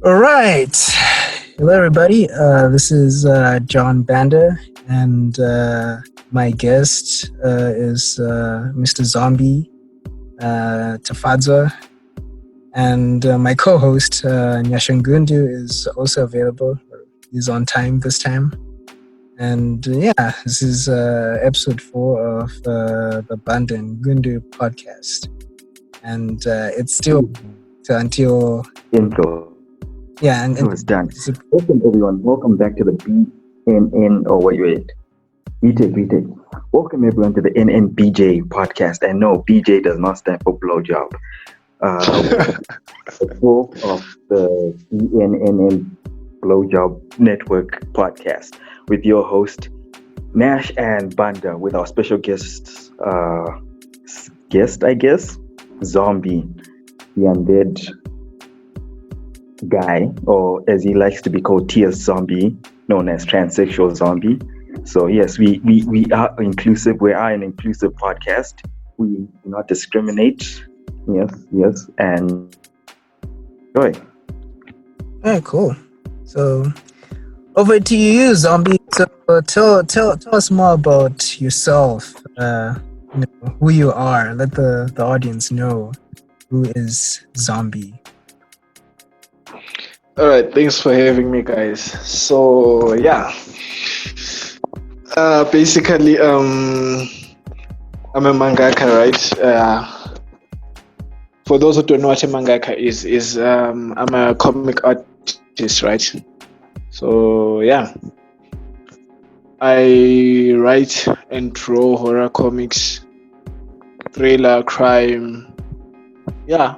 All right. Hello, everybody. This is John Banda, and my guest is Mr. Zombie, Tafadza, and my co-host, Ngundu, is also available. He's on time this time. And this is episode 4 of the Banda Ngundu podcast. And it's still until... intro. Yeah, and it's done. Welcome everyone. Welcome back to the BNN. Oh wait. BJ. Welcome everyone to the NNBJ podcast. And no, BJ does not stand for blowjob. The fourth of the BNN Blowjob Network podcast with your host Nash and Banda, with our special guest, I guess, Zombie, the undead guy, or as he likes to be called, T.S Zombie, known as transsexual zombie. So yes, we are inclusive. We are an inclusive podcast. We do not discriminate. Yes, and enjoy. Yeah, cool. So over to you, Zombie. So tell us more about yourself. Who you are. Let the audience know who is Zombie. All right, thanks for having me, guys. So basically, I'm a mangaka, right? For those who don't know what a mangaka is I'm a comic artist, right? So I write and draw horror comics, thriller, crime. Yeah,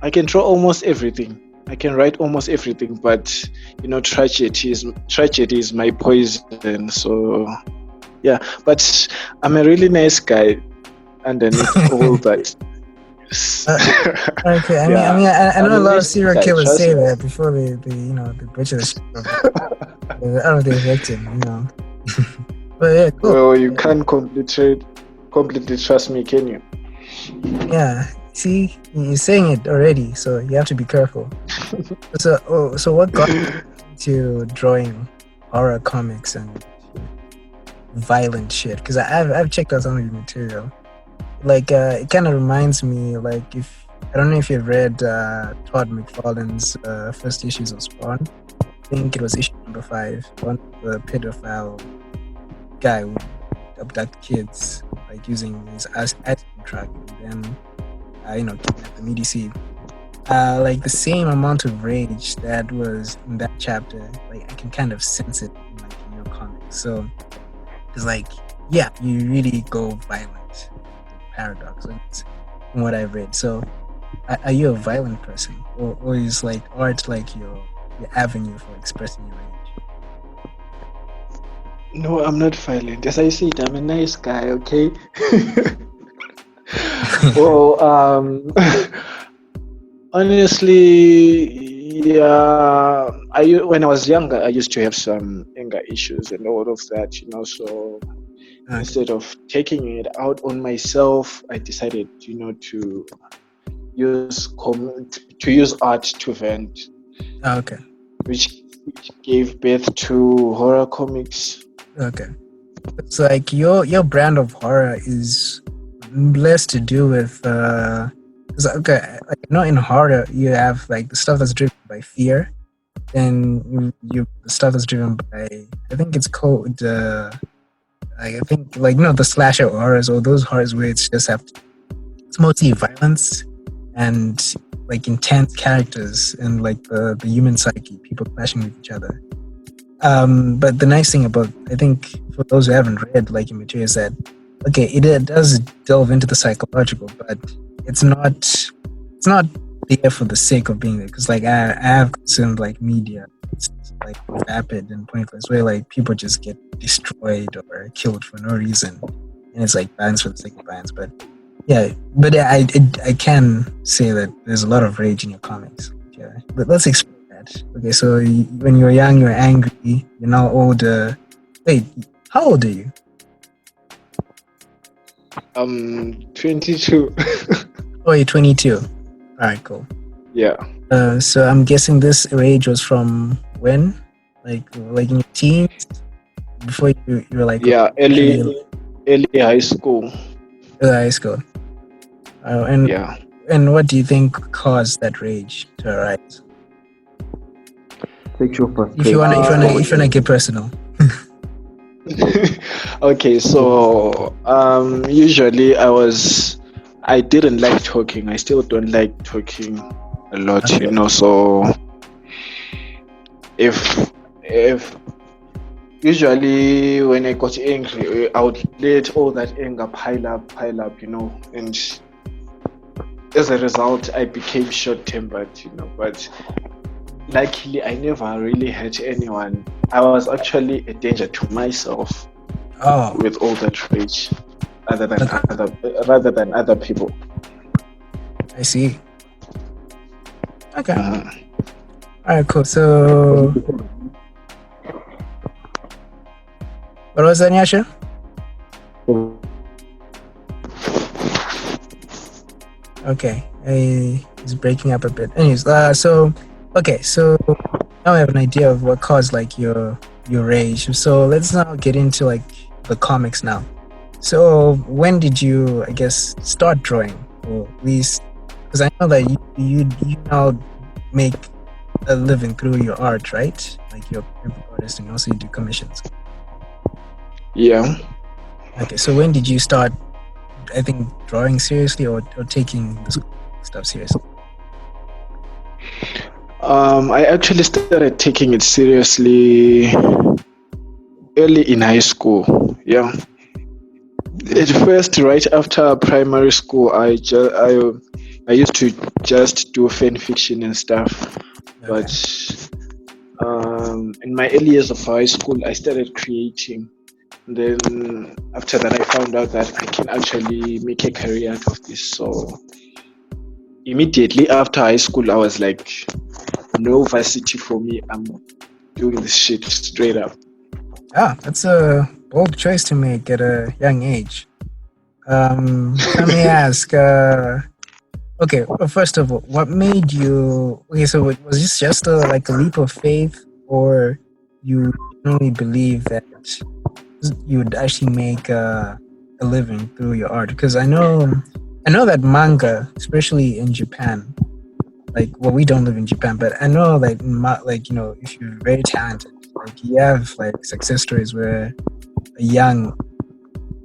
I can draw almost everything. I can write almost everything, but tragedy is my poison. So but I'm a really nice guy underneath all that. Okay, I know a lot of serial killers say that before they butcher the shit out of their victim, But yeah, cool. Well, you can't completely trust me, can you? Yeah. See, you're saying it already, so you have to be careful. So what got you to drawing horror comics and violent shit? Because I've checked out some of your material. Like, it kind of reminds me, like, I don't know if you've read Todd McFarlane's first issues of Spawn. I think it was issue number 5. One of the pedophile guy who abduct kids, like using his acid truck, and then kidnap the EDC. Like the same amount of rage that was in that chapter, like I can kind of sense it in your comics. So it's like, yeah, you really go violent. Paradox, from what I've read. So are you a violent person, or is like art like your avenue for expressing your rage? No, I'm not violent. As I said, I'm a nice guy. Okay. Well, honestly, when I was younger, I used to have some anger issues and all of that, So instead of taking it out on myself, I decided, to use art to vent. Okay. Which gave birth to horror comics. Okay. It's like your brand of horror is less to do with in horror you have like the stuff that's driven by fear, and you the stuff that's driven by, I think it's called the slasher horrors, or those horrors where it's mostly violence and like intense characters and like the human psyche, people clashing with each other. But the nice thing about, I think, for those who haven't read like your material, is that it does delve into the psychological, but it's not there for the sake of being there. Because like I have consumed like media, it's like vapid and pointless, where like people just get destroyed or killed for no reason, and it's like violence for the sake of violence. But I can say that there's a lot of rage in your comics. Yeah, but let's explore that. Okay, so when you were young, you were angry. You're now older. Wait, how old are you? 22. Oh, you're 22. All right, cool. Yeah. So I'm guessing this rage was from when? Like in your teens? Before you were like Yeah, actually early high school. high school. Yeah. And what do you think caused that rage to arise? Sexual If you frustration. wanna get personal. Okay, so usually I didn't like talking. I still don't like talking a lot, Okay. you know. So if usually when I got angry, I would let all that anger pile up, you know, and as a result, I became short-tempered, you know. But luckily, I never really hurt anyone. I was actually a danger to myself Oh, with all that rage, rather than okay. other people. I see. Okay. Uh, All right, cool. So, what was that, Nyasha? Okay, it's breaking up a bit. Anyways, so now I have an idea of what caused like your rage. So let's now get into like the comics now. So when did you, I guess, start drawing, or at least because I know that you now make a living through your art, right? Like you're an artist and also you do commissions. yeah. Okay, so when did you start, I think, drawing seriously or taking this stuff seriously? I actually started taking it seriously early in high school. Yeah. At first, right after primary school, I used to just do fan fiction and stuff. Okay. But in my early years of high school, I started creating. Then after that, I found out that I can actually make a career out of this. So immediately after high school, I was like, no varsity for me. I'm doing this shit straight up. That's a bold choice to make at a young age. Let me ask. Okay, well, first of all, what made you? Okay, so was this just like a leap of faith, or you only believe that you would actually make a living through your art? Because I know that manga, especially in Japan, like, well, we don't live in Japan, but I know that like, you know, if you're very talented, like you have like success stories where a young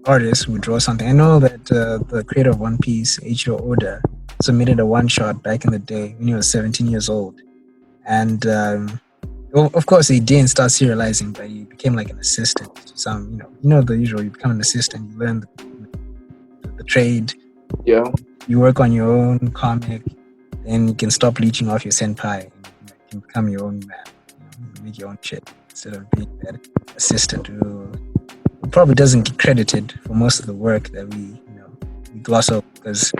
artist would draw something. I know that the creator of One Piece, Eiichiro Oda, submitted a one shot back in the day when he was 17 years old, and well, of course he didn't start serializing, but he became like an assistant to some, you know the usual. You become an assistant, you learn the trade. Yeah. You work on your own comic, then you can stop leeching off your senpai. And you can become your own man. You make your own shit instead of being that assistant who probably doesn't get credited for most of the work that we gloss over. Because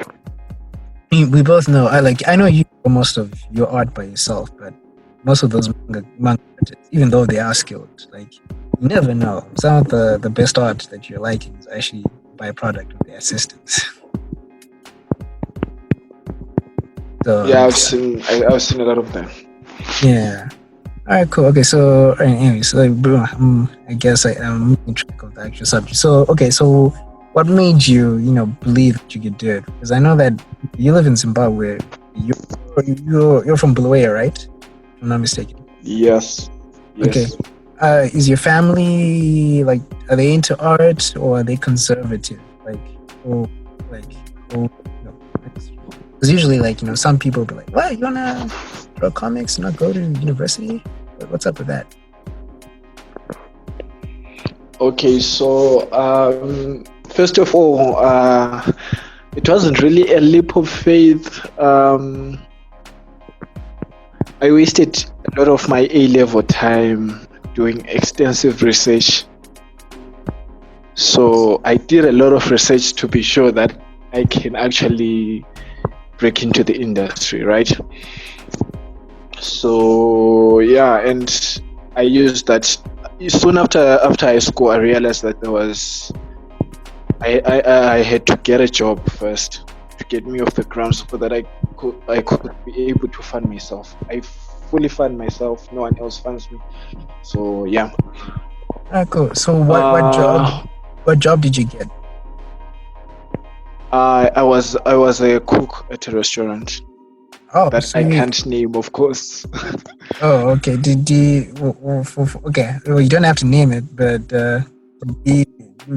we both know, I know you do most of your art by yourself, but most of those manga artists, even though they are skilled, like, you never know. Some of the best art that you're liking is actually a byproduct of their assistants. So, Yeah, I've seen a lot of them. Yeah. All right, cool. Okay, so anyways, like, I guess I'm losing track of the actual subject. So, okay, so what made you, believe that you could do it? Because I know that you live in Zimbabwe. You're from Bulawayo, right? If I'm not mistaken. Yes. Okay. Is your family like? Are they into art or are they conservative? Because usually, some people be like, "What, you wanna draw comics, not go to university?" What's up with that? Okay, so first of all, it wasn't really a leap of faith. I wasted a lot of my A-level time doing extensive research. So I did a lot of research to be sure that I can actually break into the industry, right? So yeah, and I used that. Soon after high school, I realized that I had to get a job first to get me off the ground so that I could be able to fund myself. I fully fund myself. No one else funds me. So yeah. Cool. So what job did you get? I was a cook at a restaurant Oh, that so I can't name, of course. Oh, okay. Did you? Okay. Well, you don't have to name it, but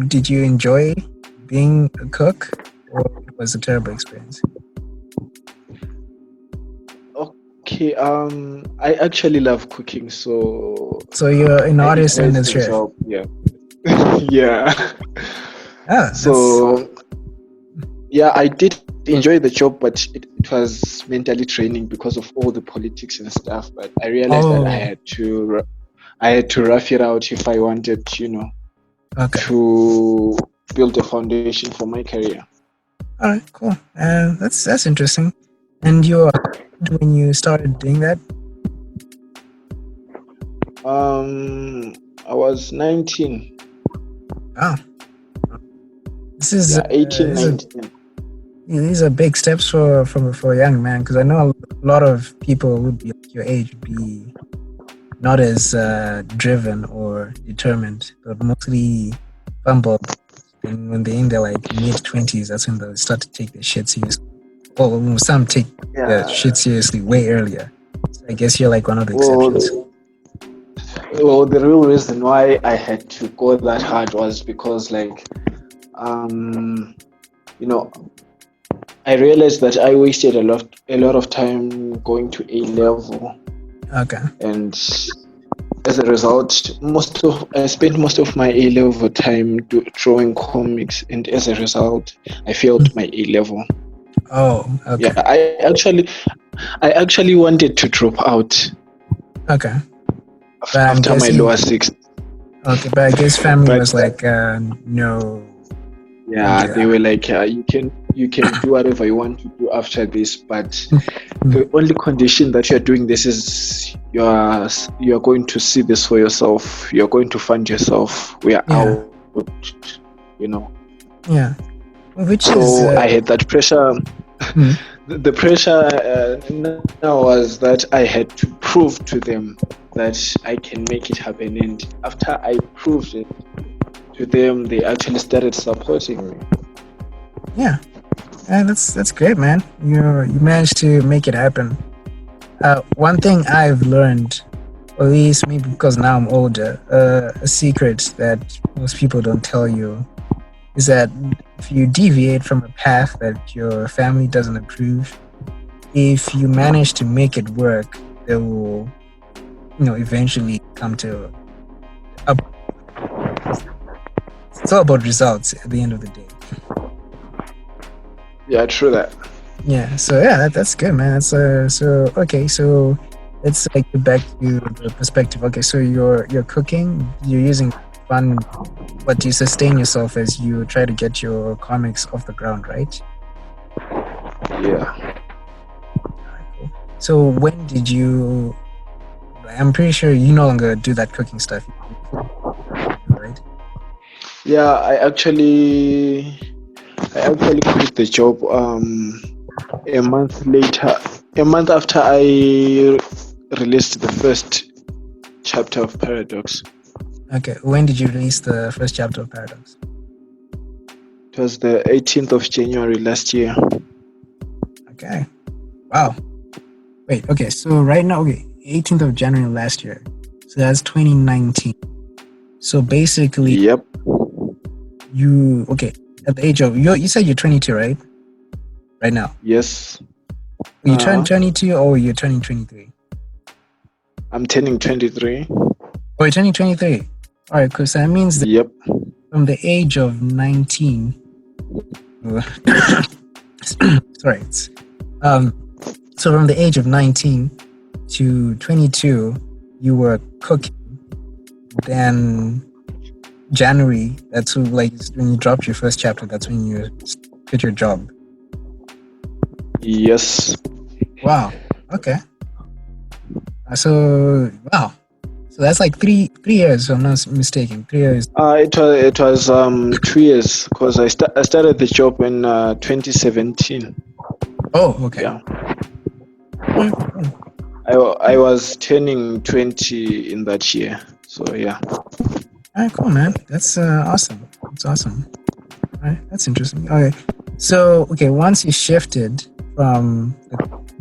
did you enjoy being a cook, or it was a terrible experience? Okay. I actually love cooking, so you're an I artist and enjoyed a the chef. job. Yeah. Yeah. Ah, So yeah, I did enjoy the job, but it was mentally draining because of all the politics and stuff. But I realized that I had to rough it out if I wanted, to build a foundation for my career. All right, cool. That's interesting. And when you started doing that? I was 19. Oh, this is 18, 19. These are big steps for a young man, because I know a lot of people would be your age would be not as driven or determined, but mostly fumble. And when they're in their like mid-20s, that's when they start to take their shit seriously. Well, some take their shit seriously way earlier. So I guess you're like one of the exceptions. Well, the real reason why I had to go that hard was because, I realized that I wasted a lot of time going to A level. Okay. And as a result, I spent most of my A level time drawing comics, and as a result, I failed my A level. Oh, okay. Yeah, I actually wanted to drop out. Okay. After my lower sixth. Okay, but I guess family was like, no. Yeah, they were like, you can do whatever you want to do after this, but the only condition that you're doing this is you're going to see this for yourself. You're going to fund yourself. We are out, Yeah. I had that pressure. The pressure now was that I had to prove to them that I can make it happen, and after I proved it to them, they actually started supporting me. Yeah, that's great, man. You managed to make it happen. One thing I've learned, or at least maybe because now I'm older, a secret that most people don't tell you is that if you deviate from a path that your family doesn't approve, if you manage to make it work, they will, eventually come to it's all about results at the end of the day. Yeah, true that. Yeah, so that's good, man. That's so okay. So let's like get back to the perspective. Okay, so you're cooking. You're using fun, but you sustain yourself as you try to get your comics off the ground, right? Yeah. Cool. So when did you? I'm pretty sure you no longer do that cooking stuff, right? Yeah, I actually quit the job a month after I released the first chapter of Paradox. Okay, when did you release the first chapter of Paradox? It was the 18th of January last year. Okay. Wow. Wait, okay, so right now, 18th of January last year. So that's 2019. So basically, yep. At the age of, you said you're 22, right? Right now? Yes. You turned 22 or you're turning 23? I'm turning 23. Oh, you're turning 23. All right, cool. So that means that yep. From the age of 19, sorry. So from the age of 19 to 22, you were cooking. Then January, that's when you dropped your first chapter, that's when you quit your job. Yes. Wow. Okay. So that's like three years, if I'm not mistaken. 3 years. It was 2 years because I started the job in 2017. Oh, okay. Yeah. I was turning 20 in that year. So yeah. All right, cool, man. That's awesome. That's awesome. All right, that's interesting. Okay, so once you shifted from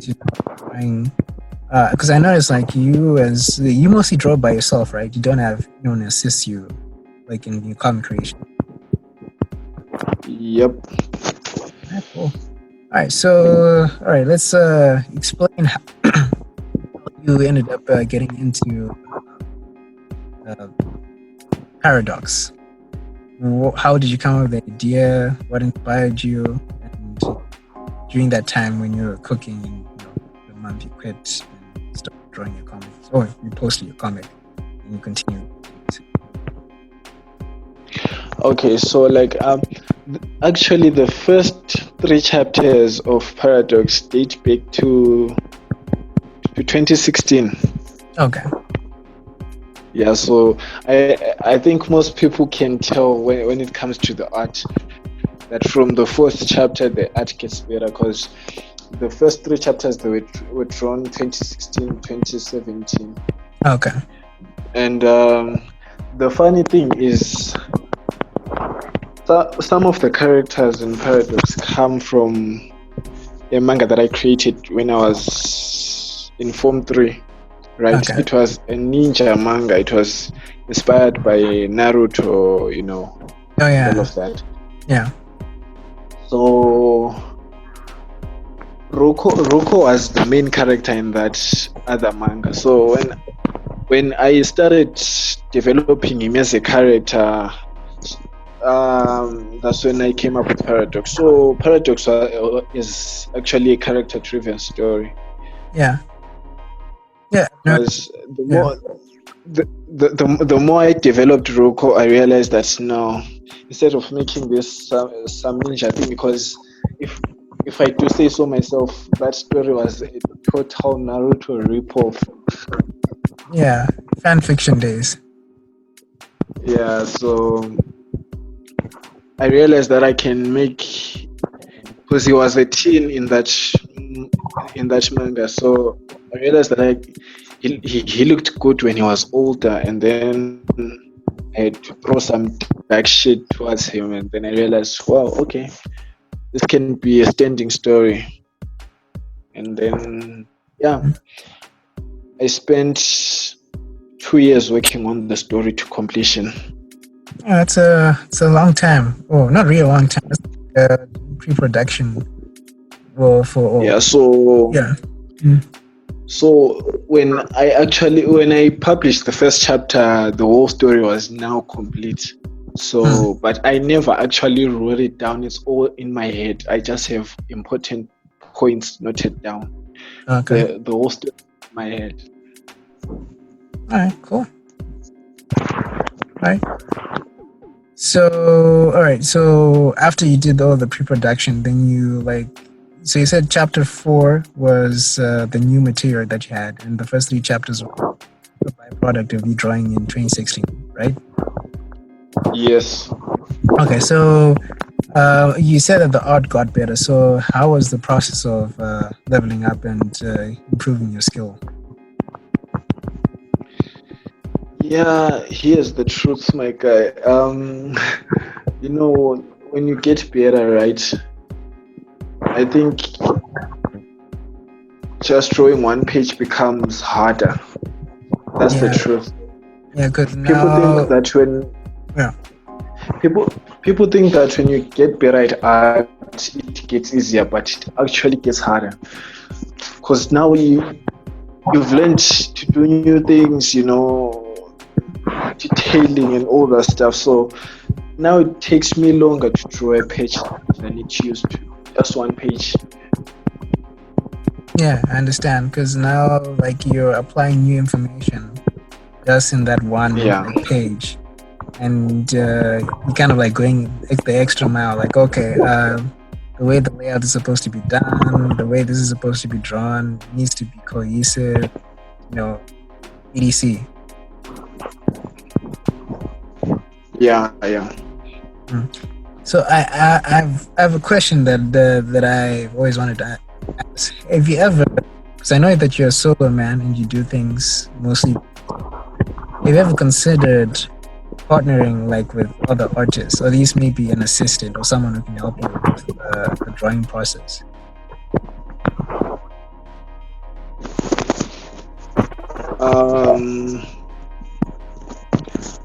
to drawing, because I noticed like you mostly draw by yourself, right? You don't have anyone assist you, like in your comic creation. Yep. All right, cool. All right, so let's explain how you ended up getting into Paradox. How did you come up with the idea? What inspired you? And during that time when you were cooking, the month you quit and started drawing your comics, or you posted your comic and you continued. Okay, so like actually the first 3 chapters of Paradox date back to 2016. Okay. Yeah, so I think most people can tell when it comes to the art that from the 4th chapter the art gets better, because the first 3 chapters they were drawn 2016, 2017. Okay. And the funny thing is some of the characters in Paradox come from a manga that I created when I was in Form 3. Right, Okay. It was a ninja manga. It was inspired by Naruto, Oh yeah. all of that. Yeah. So Roko was the main character in that other manga. So when I started developing him as a character, that's when I came up with Paradox. So Paradox is actually a character-driven story. Yeah. Yeah. Because the more I developed Roko, I realized that no, instead of making this some ninja thing, because if I do say so myself, that story was a total Naruto ripoff. Yeah, fan fiction days. Yeah, so I realized that I can make, because he was a teen in that manga, so I realized that he looked good when he was older, and then I had to throw some dark shit towards him, and then I realized, wow, okay, this can be a standing story. And then I spent 2 years working on the story to completion. Yeah, it's a long time. Oh, not really a long time. It's pre-production. So when I published the first chapter, the whole story was now complete. So, but I never actually wrote it down. It's all in my head. I just have important points noted down. Okay. The whole story in my head. All right, cool. All right. So after you did all the pre-production, then so you said chapter 4 was the new material that you had, and the first 3 chapters were a byproduct of you drawing in 2016, right? Yes. Okay, so you said that the art got better. So how was the process of leveling up and improving your skill? Yeah, here's the truth, my guy. When you get better, right? I think just drawing one page becomes harder. That's the truth. Yeah, because people think that people think that when you get better at art, it gets easier, but it actually gets harder. Because now you've learned to do new things, detailing and all that stuff. So now it takes me longer to draw a page than it used to. Just one page. Yeah, I understand. Because now, you're applying new information just in that one page, and you're kind of going the extra mile. The way the layout is supposed to be done, the way this is supposed to be drawn, needs to be cohesive. etc. Yeah. So I have a question that I always wanted to ask. Have you ever, because I know that you're a solo man and you do things mostly. Have you ever considered partnering like with other artists, or at least maybe an assistant or someone who can help you with the drawing process?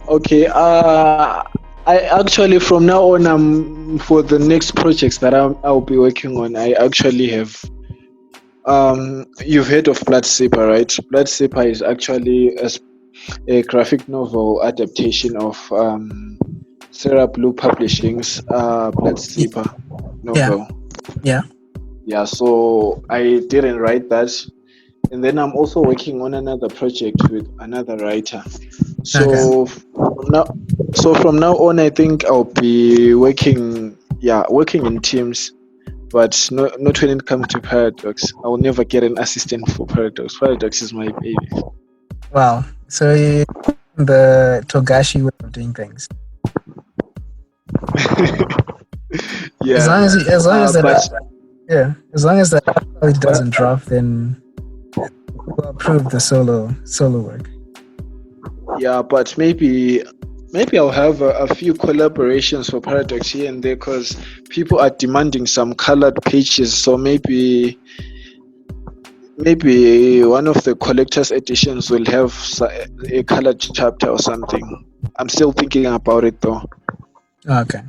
Okay. I actually, from now on, for the next projects that I'll be working on, I actually have. You've heard of Blood Sipper, right? Blood Sipper is actually a graphic novel adaptation of Sarah Blue Publishing's Blood Sipper novel. Yeah. Yeah. So I didn't write that, and then I'm also working on another project with another writer. So from now on, I think I'll be working in teams, but not when it comes to Paradox. I will never get an assistant for Paradox. Paradox is my baby. Wow. So the Togashi way of doing things. Yeah. As long as that quality doesn't drop, then we'll approve the solo work. Yeah, but maybe I'll have a few collaborations for Paradox here and there, because people are demanding some colored pages. So maybe one of the collector's editions will have a colored chapter or something. I'm still thinking about it though. Okay.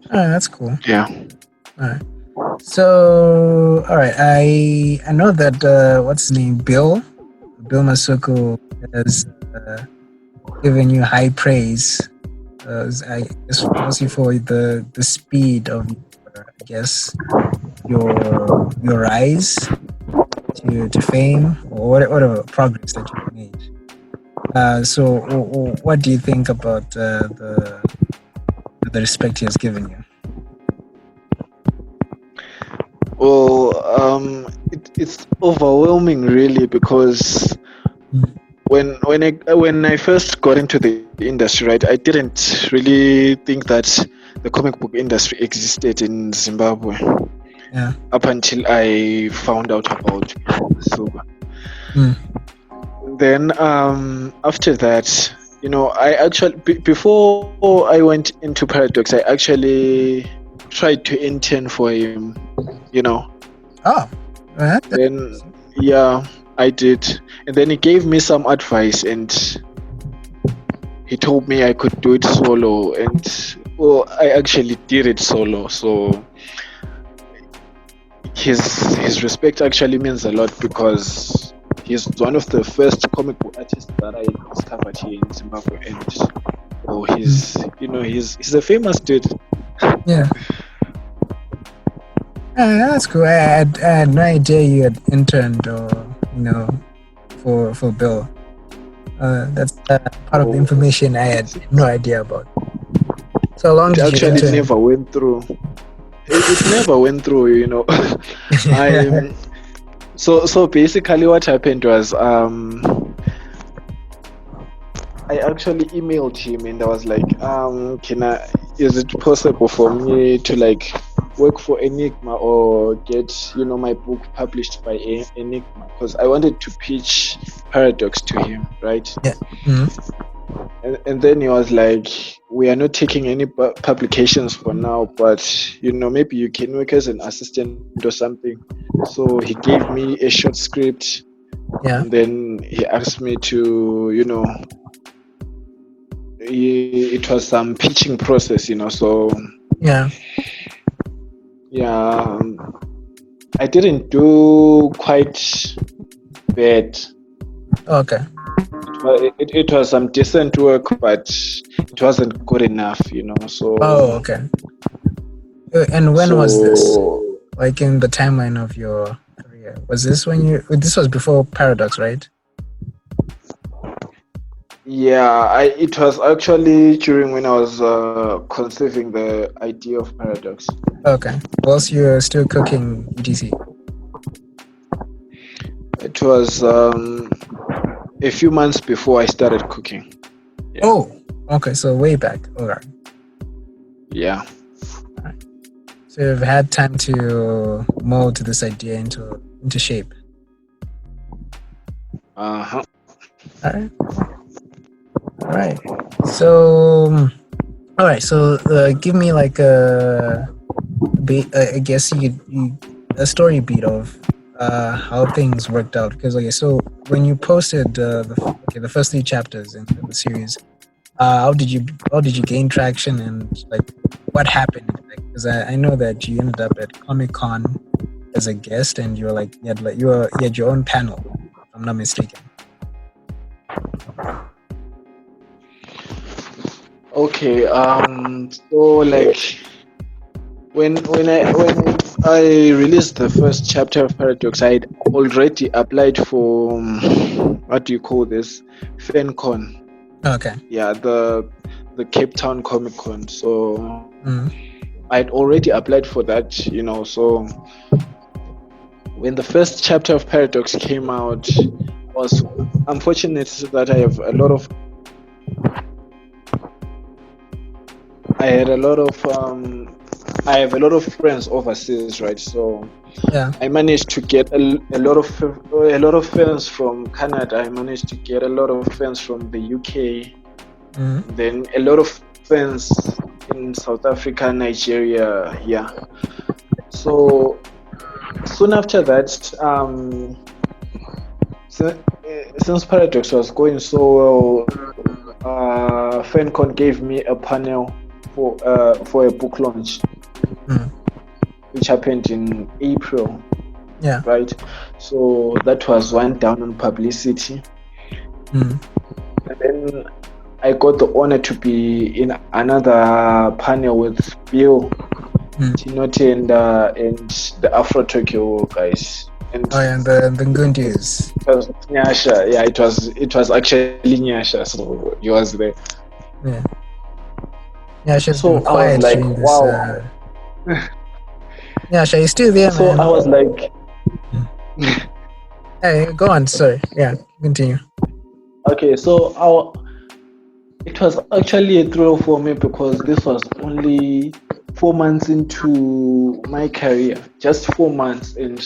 That's cool. Yeah. All right. So, all right. I know that what's his name, Bill Masuku has given you high praise. I guess mostly for the speed of your rise to fame, or whatever progress that you've made. So what do you think about the respect he has given you? Well, it's overwhelming, really, because when I first got into the industry, right, I didn't really think that the comic book industry existed in Zimbabwe. Yeah. Up until I found out about Super. Then after that, I actually before I went into Paradox, I actually tried to intern for him. Oh. Then I did, and then he gave me some advice, and he told me I could do it solo, and I actually did it solo. So his respect actually means a lot, because he's one of the first comic book artists that I discovered here in Zimbabwe, and he's a famous dude. Yeah. That's cool. I had no idea you had interned for Bill. That's part of the information I had no idea about. So long did you intern? Never went through. It never went through, So basically what happened was I actually emailed him, and I was like, is it possible for me to work for Enigma or get my book published by Enigma, because I wanted to pitch Paradox to him, right? Yeah. Mm-hmm. And then he was like, we are not taking any publications for now, but maybe you can work as an assistant or something. So he gave me a short script, and then he asked me to it was some pitching process, so I didn't do quite bad. Okay. It was some decent work, but it wasn't good enough, so. Oh, okay. And when was this? Like in the timeline of your career? Was this this was before Paradox, right? Yeah, it was actually during when I was conceiving the idea of Paradox. Okay. Whilst you're still cooking ETC? It was a few months before I started cooking. Yeah. Oh, okay. So way back. All right. Yeah. All right. So you've had time to mold this idea into shape. Uh-huh. All right. All right. So, all right. So, give me like I guess you a story beat of how things worked out. Because okay, so when you posted the first 3 chapters in the series, how did you gain traction and like what happened? Because I know that you ended up at Comic-Con as a guest and you were like you had your own panel, if I'm not mistaken. Okay. So like when I released the first chapter of Paradox, I'd already applied for what do you call this? FanCon. Okay. Yeah, the Cape Town Comic Con. So Mm. I'd already applied for that, so when the first chapter of Paradox came out, I was unfortunate that I have a lot of friends overseas, right? So Yeah. I managed to get a lot of fans from Canada. I managed to get a lot of fans from the UK. Mm. Then a lot of fans in South Africa, Nigeria. Yeah. So soon after that, since Paradox was going so well, FanCon gave me a panel for a book launch, which happened in April. Yeah. Right. So that was one down on publicity. And then I got the honor to be in another panel with Bill, Tinote, and the Afro Tokyo guys. And the Ngundus. It was Nyasha. Yeah, it was actually Nyasha, so he was there. Yeah. Nyasha's So been quiet I was like, during this. wow. Nyasha, you still there, so man? I was like, hey, go on. Sorry. Yeah, continue. Okay, so it was actually a thrill for me because this was only 4 months into my career, just 4 months, and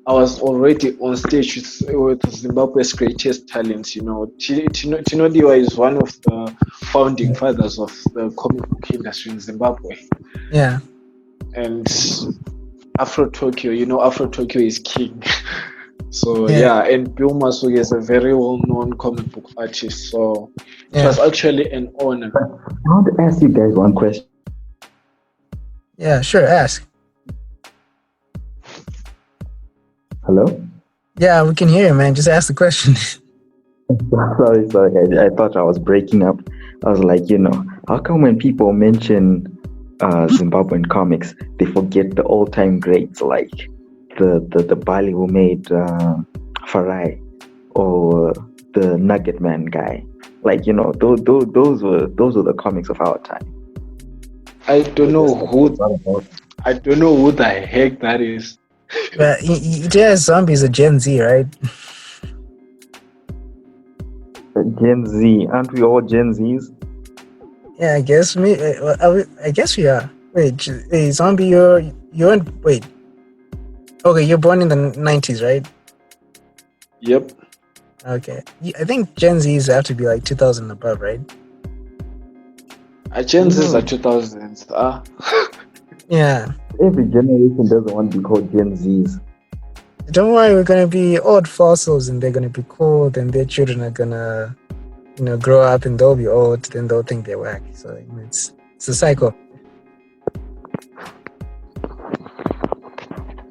I was already on stage with Zimbabwe's greatest talents. Chinodiwa is one of the founding fathers of the comic book industry in Zimbabwe. Yeah. And Afro Tokyo, Afro Tokyo is king. So yeah, and Bill Masugi is a very well-known comic book artist. So it was actually an honor. I want to ask you guys one question. Yeah, sure. Ask. Hello? Yeah, we can hear you, man. Just ask the question. Sorry. I thought I was breaking up. I was like, how come when people mention Zimbabwean comics, they forget the all-time greats like the Bali who made Farai or the Nugget Man guy? Like, those were the comics of our time. I don't know who the heck that is. But T.S Zombie is a Gen Z, right? Gen Z, aren't we all Gen Zs? Yeah, I guess I guess we are. Wait, Zombie, you're wait. Okay, you're born in the 90s, right? Yep. Okay, I think Gen Zs have to be like 2000 and above, right? Gen Zs are 2000s. Yeah. Every generation doesn't want to be called Gen Zs. Don't worry, we're gonna be old fossils, and they're gonna be cool. Then their children are gonna, grow up, and they'll be old. Then they'll think they're whack. So it's a cycle.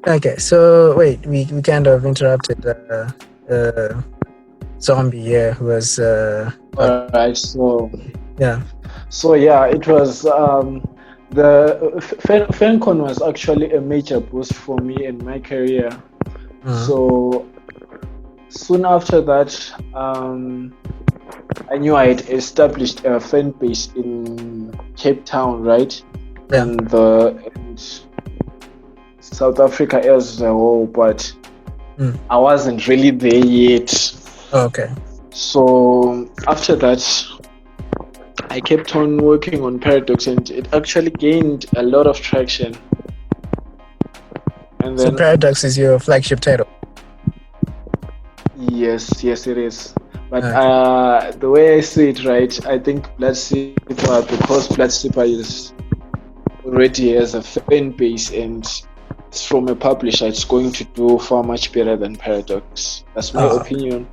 Okay, so wait, we kind of interrupted Zombie here, who was Alright, so yeah. So yeah, it was the FanCon was actually a major boost for me in my career. So soon after that, I knew I had established a fan base in Cape Town, right? Yeah. And South Africa as a whole, but I wasn't really there yet. Okay. So after that, I kept on working on Paradox, and it actually gained a lot of traction. And then, so Paradox is your flagship title. Yes, it is. But Okay. the way I see it, right, I think Blood Slipper, because Blood Slipper is already has a fan base and it's from a publisher, it's going to do far much better than Paradox. That's my Oh, opinion.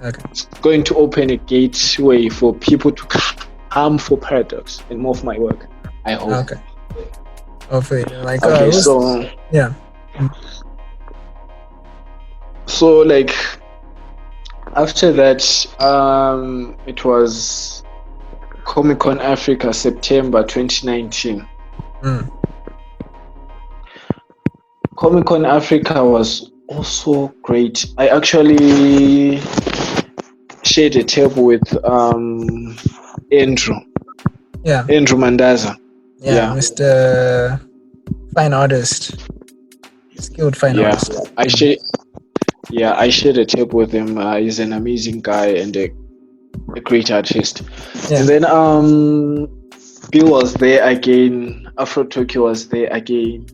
okay. It's going to open a gateway for people to come for Paradox and more of my work, I hope. Okay. Hopefully, like, Okay, so yeah. so like after that, it was Comic Con Africa, September 2019. Mm. Comic Con Africa was also great. I actually shared a table with Andrew Yeah. Mandaza. Yeah. Yeah. Mr. Fine Artist. Skilled fine artist. I shared a table with him. He's an amazing guy and a great artist. Yeah. And then Bill was there again. Afro Tokyo was there again.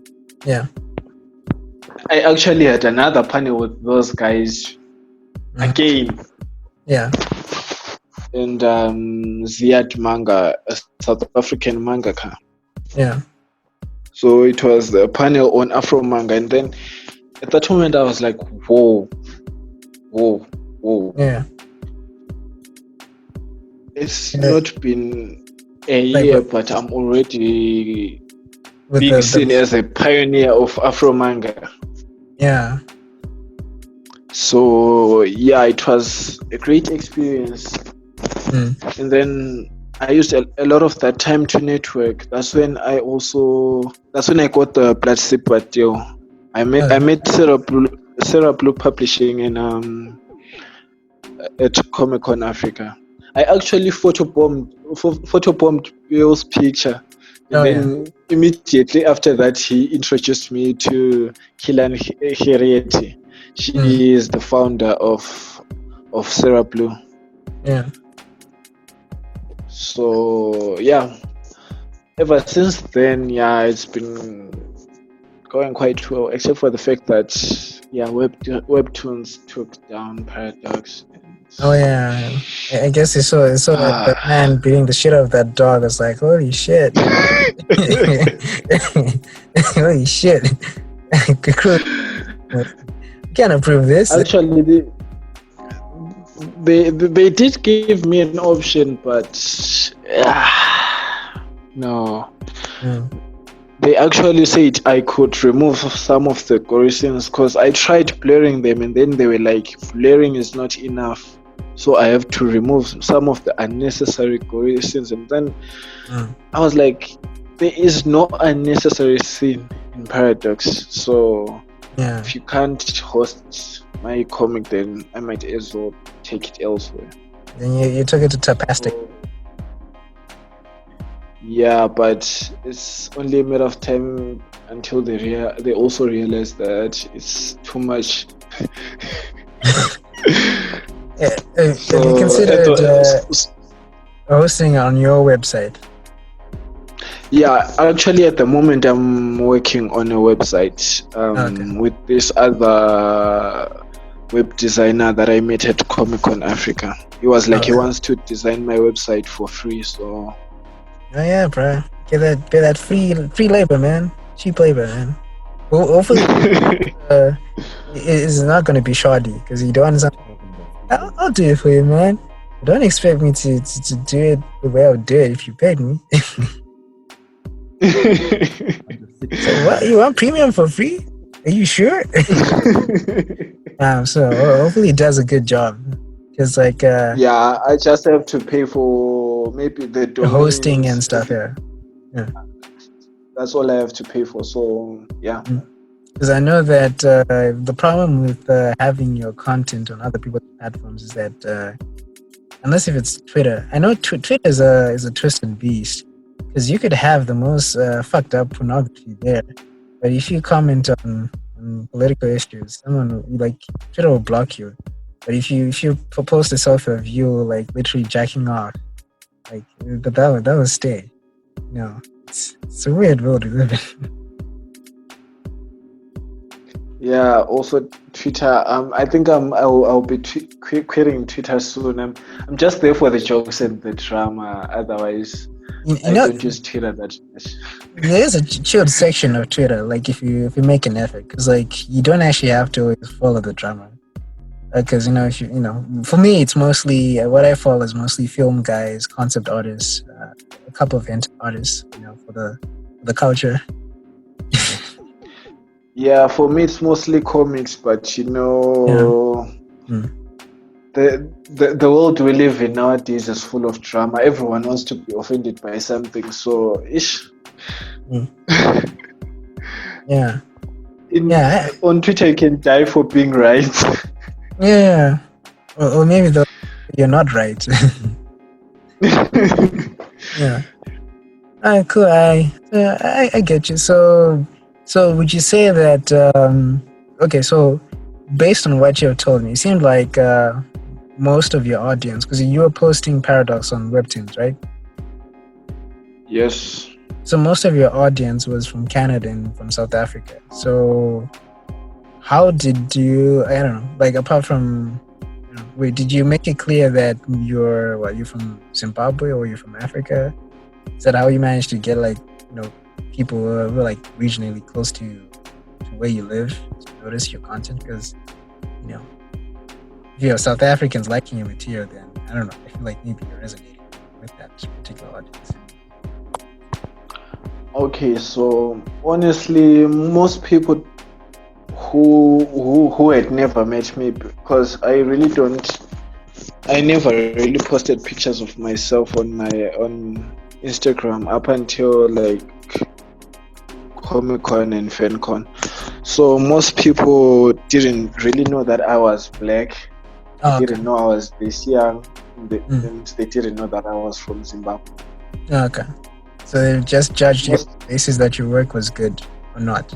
Yeah. I actually had another panel with those guys again. Yeah. And Ziad Manga, a South African mangaka. Yeah. So it was a panel on Afro manga, and then at that moment I was like, whoa. Yeah. It's not been a year, but I'm already being seen as a pioneer of Afro manga. Yeah. So yeah, it was a great experience. And then I used a lot of that time to network. That's when I got the Blood Slipper deal. I met Sarah Blue Publishing in at Comic Con Africa. I actually photobombed Bill's picture. And then immediately after that, he introduced me to Kilan Herieti. She is the founder of Sarah Blue. Yeah. So yeah, ever since then, it's been going quite well, except for the fact that Webtoons took down Paradox. Oh yeah, I guess it's so like the man beating the shit out of that dog. It's like, holy shit, holy shit. You can't approve this. Actually, they did give me an option, but no. They actually said I could remove some of the gory scenes because I tried blurring them, and then they were like, blurring is not enough, so I have to remove some of the unnecessary gory scenes. And then I was like, there is no unnecessary scene in Paradox, so if you can't host my comic, then I might as well take it elsewhere. Then you took it to Tapastic. Yeah, but it's only a matter of time until they also realize that it's too much. Have you considered hosting on your website? Yeah, actually at the moment I'm working on a website with this other web designer that I met at Comic Con Africa. He was like, he wants to design my website for free, so... Oh yeah, bro. Get that free labor, man. Cheap labor, man. Well, hopefully it's not going to be shoddy, because you don't understand. I'll do it for you, man. Don't expect me to do it the way I would do it if you paid me. So what? You want premium for free? Are you sure? So hopefully it does a good job. Cause like I just have to pay for maybe the hosting and stuff. Yeah. That's all I have to pay for. So yeah. Because I know that the problem with having your content on other people's platforms is that unless if it's Twitter, I know Twitter is a twisted beast. Because you could have the most fucked up pornography there, but if you comment on political issues, someone like Twitter will block you. But if you post a selfie of you like literally jacking off, like that will stay. It's a weird world to live in. Yeah, also Twitter. I think I'll be quitting Twitter soon. I'm just there for the jokes and the drama. Otherwise, You I know, don't use Twitter that much. there is a chilled section of Twitter. Like if you make an effort, because like you don't actually have to always follow the drama. Because if for me, it's mostly what I follow is mostly film guys, concept artists, a couple of artists. For the culture. Yeah, for me it's mostly comics, but the world we live in nowadays is full of drama. Everyone wants to be offended by something, so ish. Yeah. On Twitter you can die for being right. Yeah. Or maybe you're not right. Yeah. Alright, cool. I get you. So would you say that okay, so based on what you've told me, it seemed like most of your audience, because you were posting Paradox on Webtoons, right? Yes. So most of your audience was from Canada and from South Africa. So how did you, I don't know, like apart from, wait, did you make it clear that you're from Zimbabwe or you're from Africa? Is that how you managed to get people who are like regionally close to where you live to notice your content? Because if you have South Africans liking your material, then I don't know, I feel like maybe you're resonating with that particular audience. Okay, so honestly, most people who had never met me, because I never really posted pictures of myself on Instagram up until like Comic-Con and FanCon. So most people didn't really know that I was black. They didn't know I was this young. And they didn't know that I was from Zimbabwe. Okay. So they just judged your basis that your work was good or not?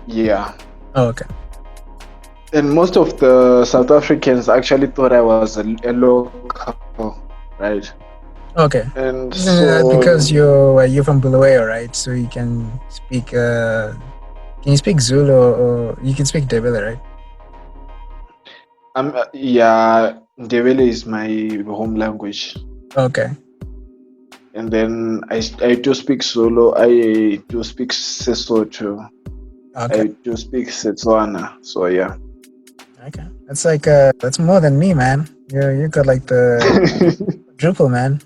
Yeah. Oh, okay. And most of the South Africans actually thought I was a local, right? Okay. And because you're from Bulawayo, right? So you can speak. Can you speak Zulu or you can speak Ndebele, right? Yeah, Ndebele is my home language. Okay. And then I do speak Zulu. I do speak Sesotho. Okay. I do speak Setswana. So yeah. Okay. That's like that's more than me, man. You got like the quadruple, man.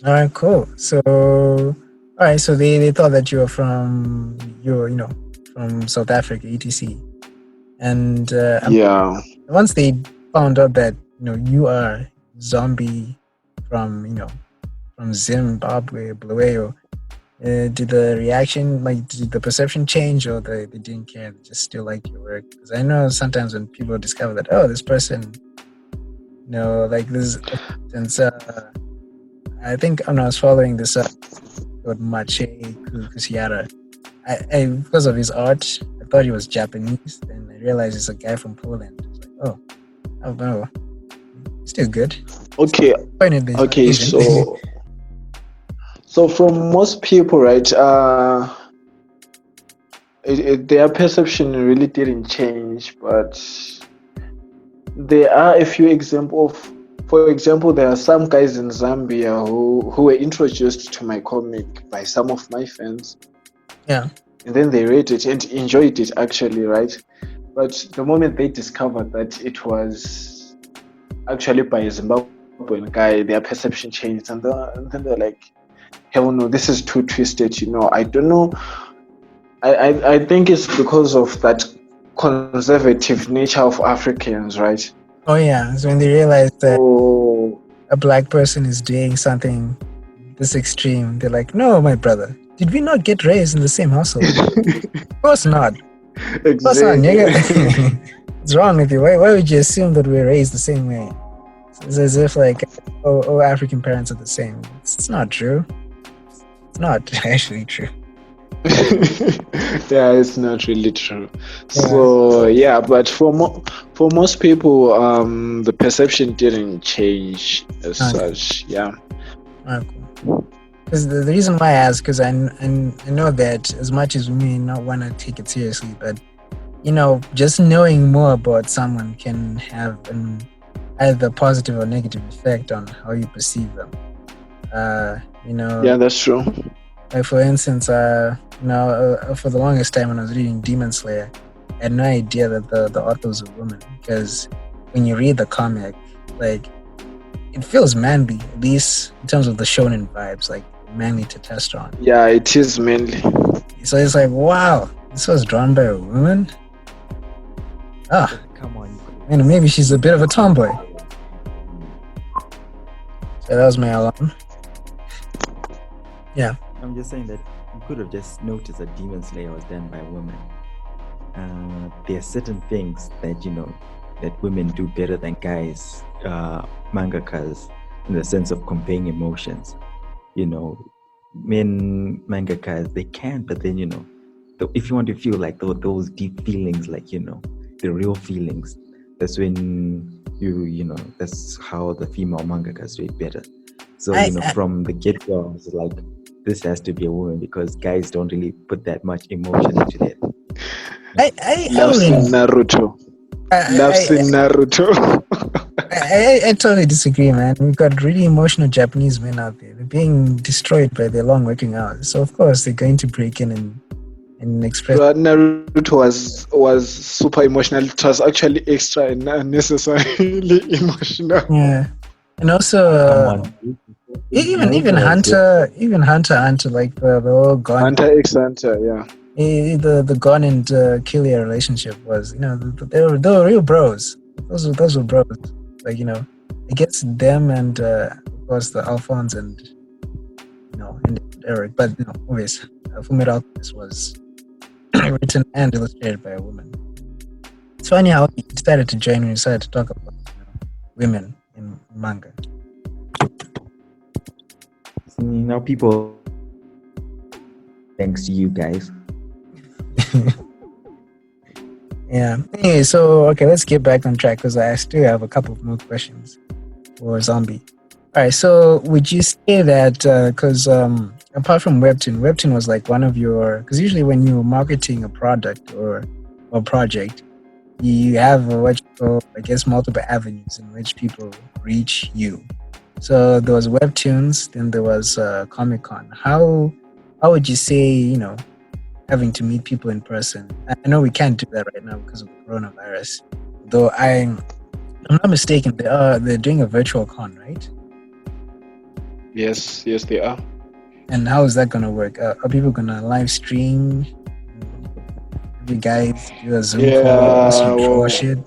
All right, cool. So they thought that you were from from South Africa, etc. And yeah. Once they found out that you are Zombie from from Zimbabwe, Bulawayo, did the reaction, did the perception change, or they didn't care? They just still like your work? Because I know sometimes when people discover that, this person, like this, since I think I was following this called Mache Kusiara. I because of his art, I thought he was Japanese. Then I realized he's a guy from Poland. I was like, I don't know. Still good. Okay. Okay. So from most people, right? Their perception really didn't change, but there are a few examples. For example, there are some guys in Zambia who were introduced to my comic by some of my fans. Yeah. And then they read it and enjoyed it, actually, right? But the moment they discovered that it was actually by a Zimbabwean guy, their perception changed, and then they're like, hell no, this is too twisted, I don't know. I think it's because of that conservative nature of Africans, right? Oh yeah, so when they realize that a black person is doing something this extreme, they're like, no, my brother, did we not get raised in the same household? Of course not. Exactly. Of course not, nigga. What's wrong with you? Why would you assume that we're raised the same way? It's as if like, all African parents are the same. It's not true. It's not actually true. Yeah, it's not really true. Yeah. So yeah, but for most people, the perception didn't change as such. Yeah. Cool. because the reason why I ask, because I know that as much as we may not want to take it seriously, but just knowing more about someone can have an either positive or negative effect on how you perceive them. Yeah, that's true. Like for instance, for the longest time when I was reading Demon Slayer, I had no idea that the author was a woman, because when you read the comic, like it feels manly, at least in terms of the shonen vibes, like manly testosterone. Yeah, it is manly. So it's like, wow, this was drawn by a woman. Come on. And maybe she's a bit of a tomboy. So that was my alarm. Yeah. I'm just saying that you could have just noticed that Demon Slayer was done by women. There are certain things that that women do better than guys, mangakas, in the sense of conveying emotions. Men mangakas, they can, but then if you want to feel like those deep feelings, like the real feelings, that's when that's how the female mangakas do it better. So from the get-go, I was like, this has to be a woman, because guys don't really put that much emotion into that. Loves in Naruto. I totally disagree, man. We've got really emotional Japanese men out there. They're being destroyed by their long working hours. So of course they're going to break in and express. But Naruto was super emotional. It was actually extra and unnecessarily emotional. Yeah, and also even Hunter, like the whole Gon. Hunter x Hunter, yeah. The Gon and Killia relationship was, they were real bros. Those were bros. Like, I guess them and of course the Alphonse and and Eric. But always Fullmetal Alchemist was written and illustrated by a woman. It's funny how you decided to join when you decided to talk about women in manga. Now people, thanks to you guys. Yeah. Anyway, so okay, let's get back on track, because I still have a couple more questions for Zombie. All right. So would you say that because apart from Webtoon was like one of your, because usually when you're marketing a product or a project, you have what you call, I guess, multiple avenues in which people reach you. So there was Webtoons, then there was Comic-Con. How would you say, having to meet people in person? I know we can't do that right now because of the coronavirus. Though I'm not mistaken, they're doing a virtual con, right? Yes, they are. And how is that gonna work? Are people gonna live stream? You guys do a Zoom call, some draw shit?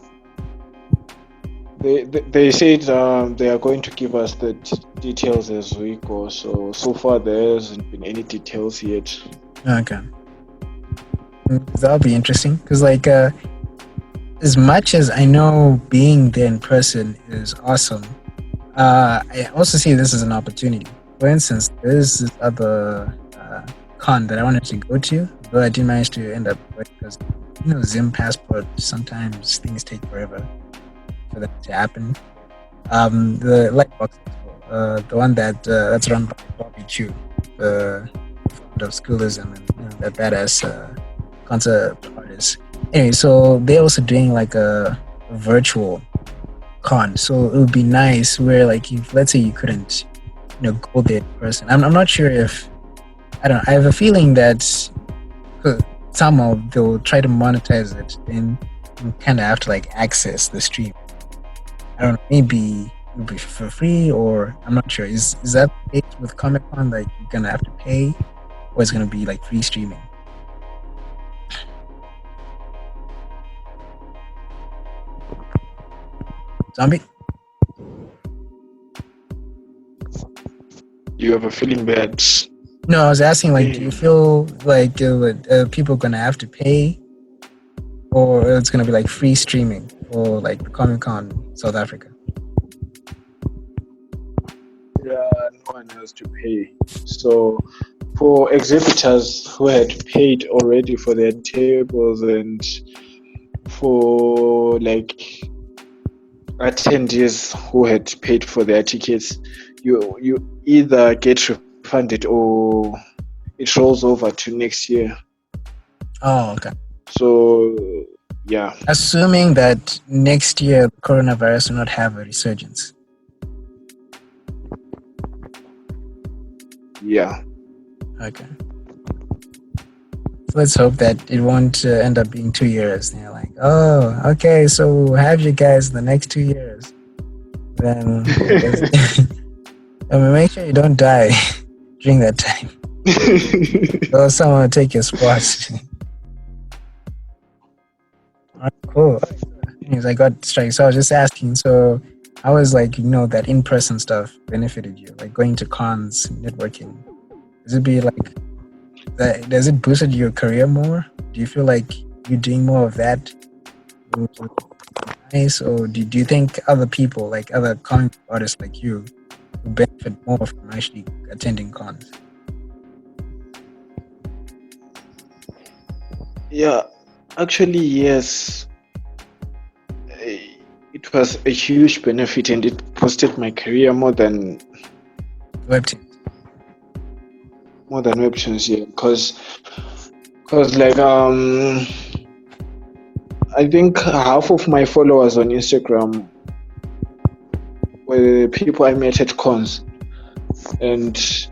They said they are going to give us the details as we go. So far there hasn't been any details yet. Okay. That'll be interesting, because like as much as I know being there in person is awesome, I also see this as an opportunity. For instance, there's this other con that I wanted to go to, but I didn't manage to end up going because Zim passport, sometimes things take forever for that to happen. The Lightbox, the one that's run by Bobby Chu, the founder of Schoolism and that badass concert artist. Anyway, so they're also doing like a virtual con. So it would be nice where, like, if let's say you couldn't, go there in person. I'm not sure if I have a feeling that somehow they'll try to monetize it, then you kind of have to like access the stream. I don't know, maybe it'll be for free, or I'm not sure. Is that the case with Comic-Con, like you're gonna have to pay, or it's gonna be like free streaming? Zombie? You have a feeling bad? No, I was asking, like, do you feel like people gonna have to pay, or it's gonna be like free streaming for like the Comic-Con South Africa? Yeah, no one has to pay. So for exhibitors who had paid already for their tables, and for like attendees who had paid for their tickets, you either get refunded or it rolls over to next year. Oh, okay. So yeah. Assuming that next year coronavirus will not have a resurgence. Yeah. Okay. So let's hope that it won't end up being 2 years. And you're like, oh, okay, so we'll have you guys the next 2 years. Then I mean, make sure you don't die during that time. Or someone will take your spot. Alright, cool. Anyways, I got distracted. So I was just asking, so how is like, that in-person stuff benefited you? Like going to cons, networking. Does it boosted your career more? Do you feel like you're doing more of that? Nice, or do you think other people, like other comic artists like you, will benefit more from actually attending cons? Yeah, actually, yes. It was a huge benefit, and it boosted my career more than Webtoon. Yeah, because like I think half of my followers on Instagram were people I met at cons, and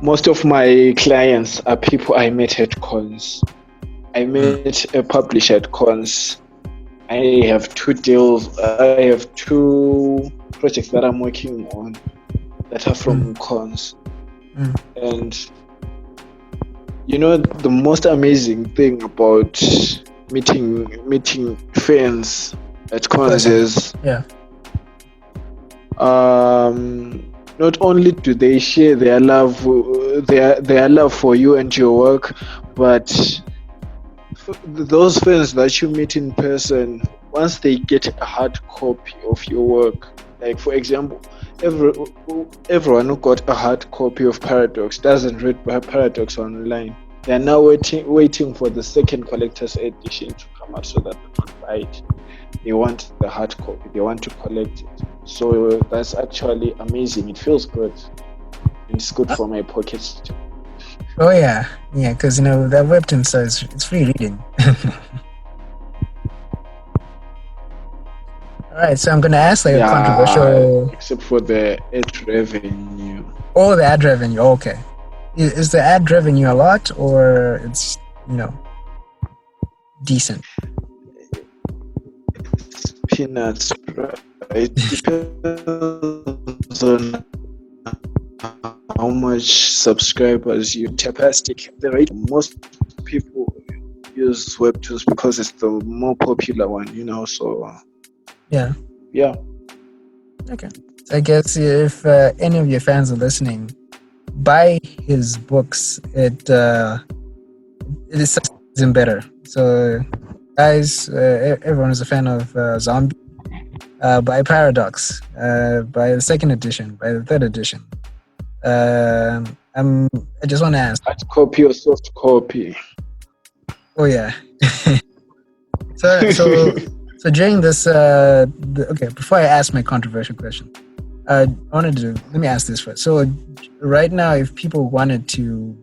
most of my clients are people I met at cons. I met a publisher at cons. I have 2 deals. I have 2 projects that I'm working on that are from cons. And the most amazing thing about meeting fans at cons is not only do they share their love for you and your work, but those fans that you meet in person, once they get a hard copy of your work, like for example, everyone who got a hard copy of Paradox doesn't read Paradox online. They are now waiting for the second collector's edition to come out so that they can buy it. They want the hard copy. They want to collect it. So that's actually amazing. It feels good. It's good for my pockets too. Oh yeah, because that Webtoon says it's free reading. All right, so I'm gonna ask a controversial. Except for the ad revenue. Oh, the ad revenue. Okay, is the ad revenue a lot or it's decent? It's peanuts, right? It depends on how much subscribers you tapastic. The rate most people use Webtoons because it's the more popular one, so yeah. Okay, so I guess if any of your fans are listening, buy his books. It is even better. So guys, everyone is a fan of Zombie, buy Paradox, buy the second edition, buy the third edition. I just want to ask, hard copy or soft copy? Oh yeah. So during this, before I ask my controversial question, let me ask this first. So right now, if people wanted to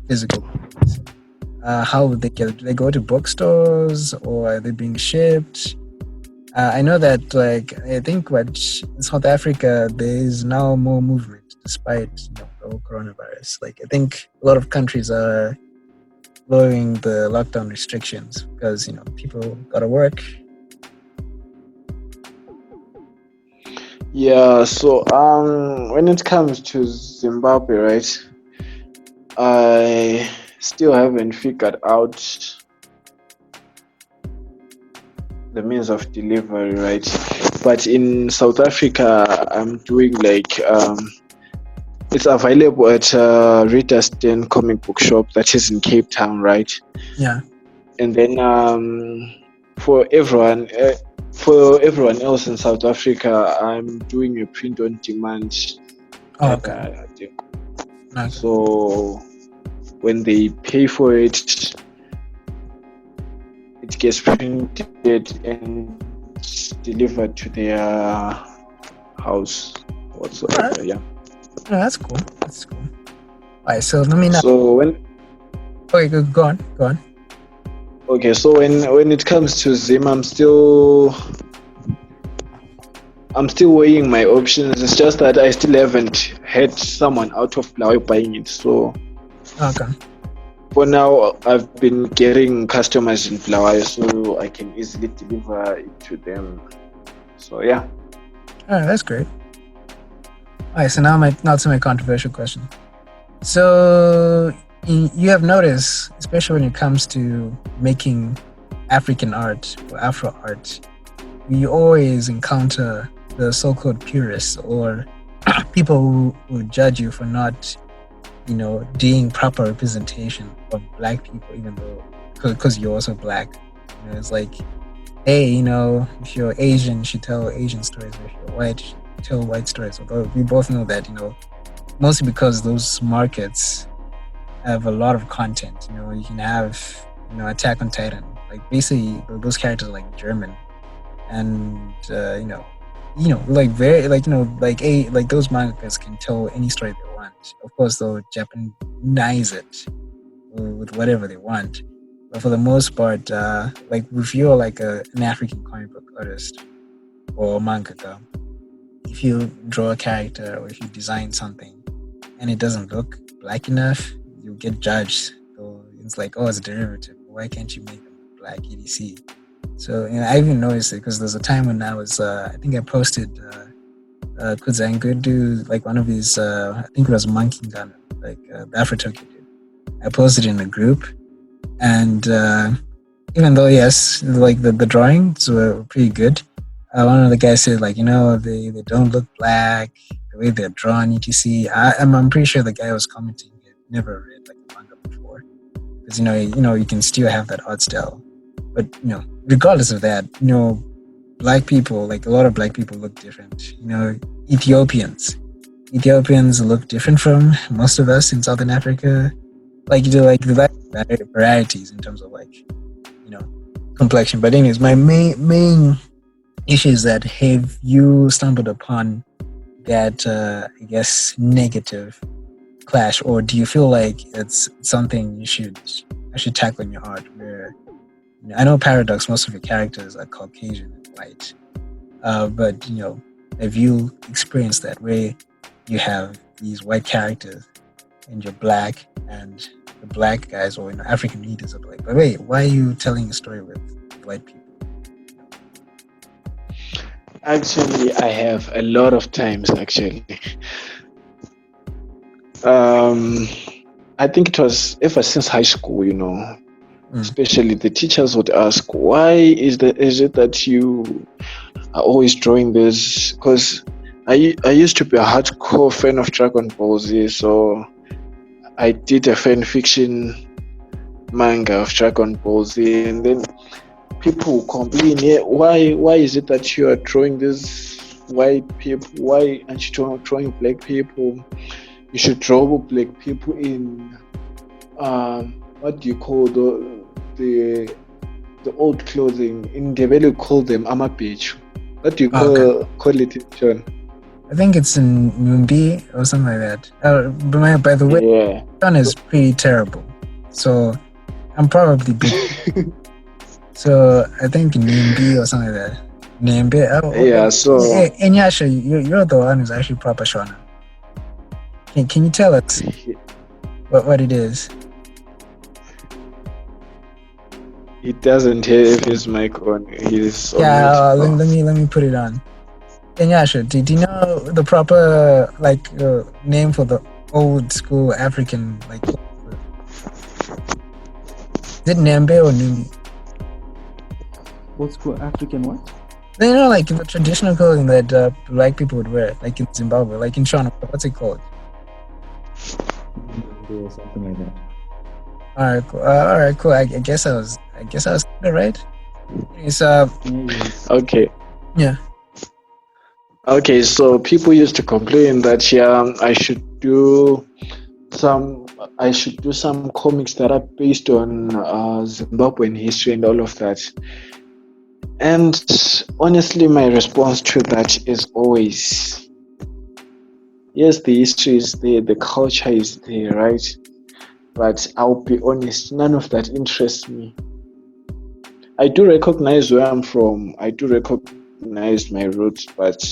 physical, how would they get it? Do they go to bookstores or are they being shipped? I know that, I think in South Africa, there is now more movement despite the whole coronavirus. I think a lot of countries are lowering the lockdown restrictions because people gotta work. Yeah, so when it comes to Zimbabwe, right, I still haven't figured out the means of delivery, right? But in South Africa, I'm doing it's available at Reader's Den comic book shop that is in Cape Town, right? Yeah. And then for everyone else in South Africa, I'm doing a print on demand. Oh, okay. So when they pay for it, it gets printed and delivered to their house whatsoever. Yeah. No, that's cool. That's cool. All right, so let me know. So when Okay, go on. Go on. okay, so when it comes to Zim, I'm still weighing my options. It's just that I still haven't had someone out of Bulawayo buying it. So Okay. for now, I've been getting customers in Bulawayo, so I can easily deliver it to them. So yeah. All right, that's great. All right, so now to my controversial question. So you have noticed, especially when it comes to making African art or Afro art, you always encounter the so-called purists or people who judge you for not, doing proper representation of Black people, even though because you're also Black. It's like, hey, if you're Asian, you should tell Asian stories. If you're white, you should tell white stories. Although we both know that, mostly because those markets have a lot of content. You can have, Attack on Titan. Like basically those characters are like German, and like very like like those mangakas can tell any story they want. Of course, they'll Japanize it with whatever they want. But for the most part, like if you're like an African comic book artist or mangaka, if you draw a character or if you design something and it doesn't look Black enough, you get judged. So it's like, oh, it's a derivative. Why can't you make them Black, etc.? So I even noticed it because there's a time when I was, I think I posted Kuzangudu, like one of his, I think it was Monkey Gun, like the Afro-Tokyo dude. I posted it in a group, and even though yes, like the drawings were pretty good, one of the guys said like, they don't look Black, the way they're drawn, etc. I'm pretty sure the guy was commenting he had never read like a manga before, because you can still have that art style, but regardless of that, Black people, like a lot of Black people look different. Ethiopians look different from most of us in Southern Africa. Like the varieties in terms of complexion. But anyways, my main issue is that have you stumbled upon that I guess negative clash, or do you feel like it's something you should actually tackle in your art? Where I know Paradox, most of your characters are Caucasian and white, but have you experienced that where you have these white characters and you're Black, and the Black guys or African leaders are like, but wait, why are you telling a story with white people? Actually, I have a lot of times actually. I think it was ever since high school, especially the teachers would ask, why is it that you are always drawing this? Because I used to be a hardcore fan of Dragon Ball Z, so I did a fan fiction manga of Dragon Ball Z, and then people complain, why is it that you are drawing this white people? Why aren't you drawing Black people? You should draw Black people in what do you call the old clothing? In Ndebele we call them amabheju. What do you call it, John? I think it's in Mumbi or something like that. By the way, yeah, John is pretty terrible, so I'm probably big. So I think Nimbi or something like that. Nimbi. Yeah. So. Hey, Nyasha, you're the one who's actually proper Shona. Can you tell us what it is? He doesn't have his mic on. He's let me put it on. Nyasha, do you know the proper name for the old school African Is it Nembe or Nimbi? Old school African what? Like the traditional clothing that Black people would wear, like in Zimbabwe, like in Shona. What's it called? Or something like that. All right, cool. I guess I was right. It's okay. Yeah. Okay, so people used to complain that I should do some comics that are based on Zimbabwean history and all of that. And honestly, my response to that is always, yes, the history is there, the culture is there, right? But I'll be honest, none of that interests me. I do recognize where I'm from. I do recognize my roots, but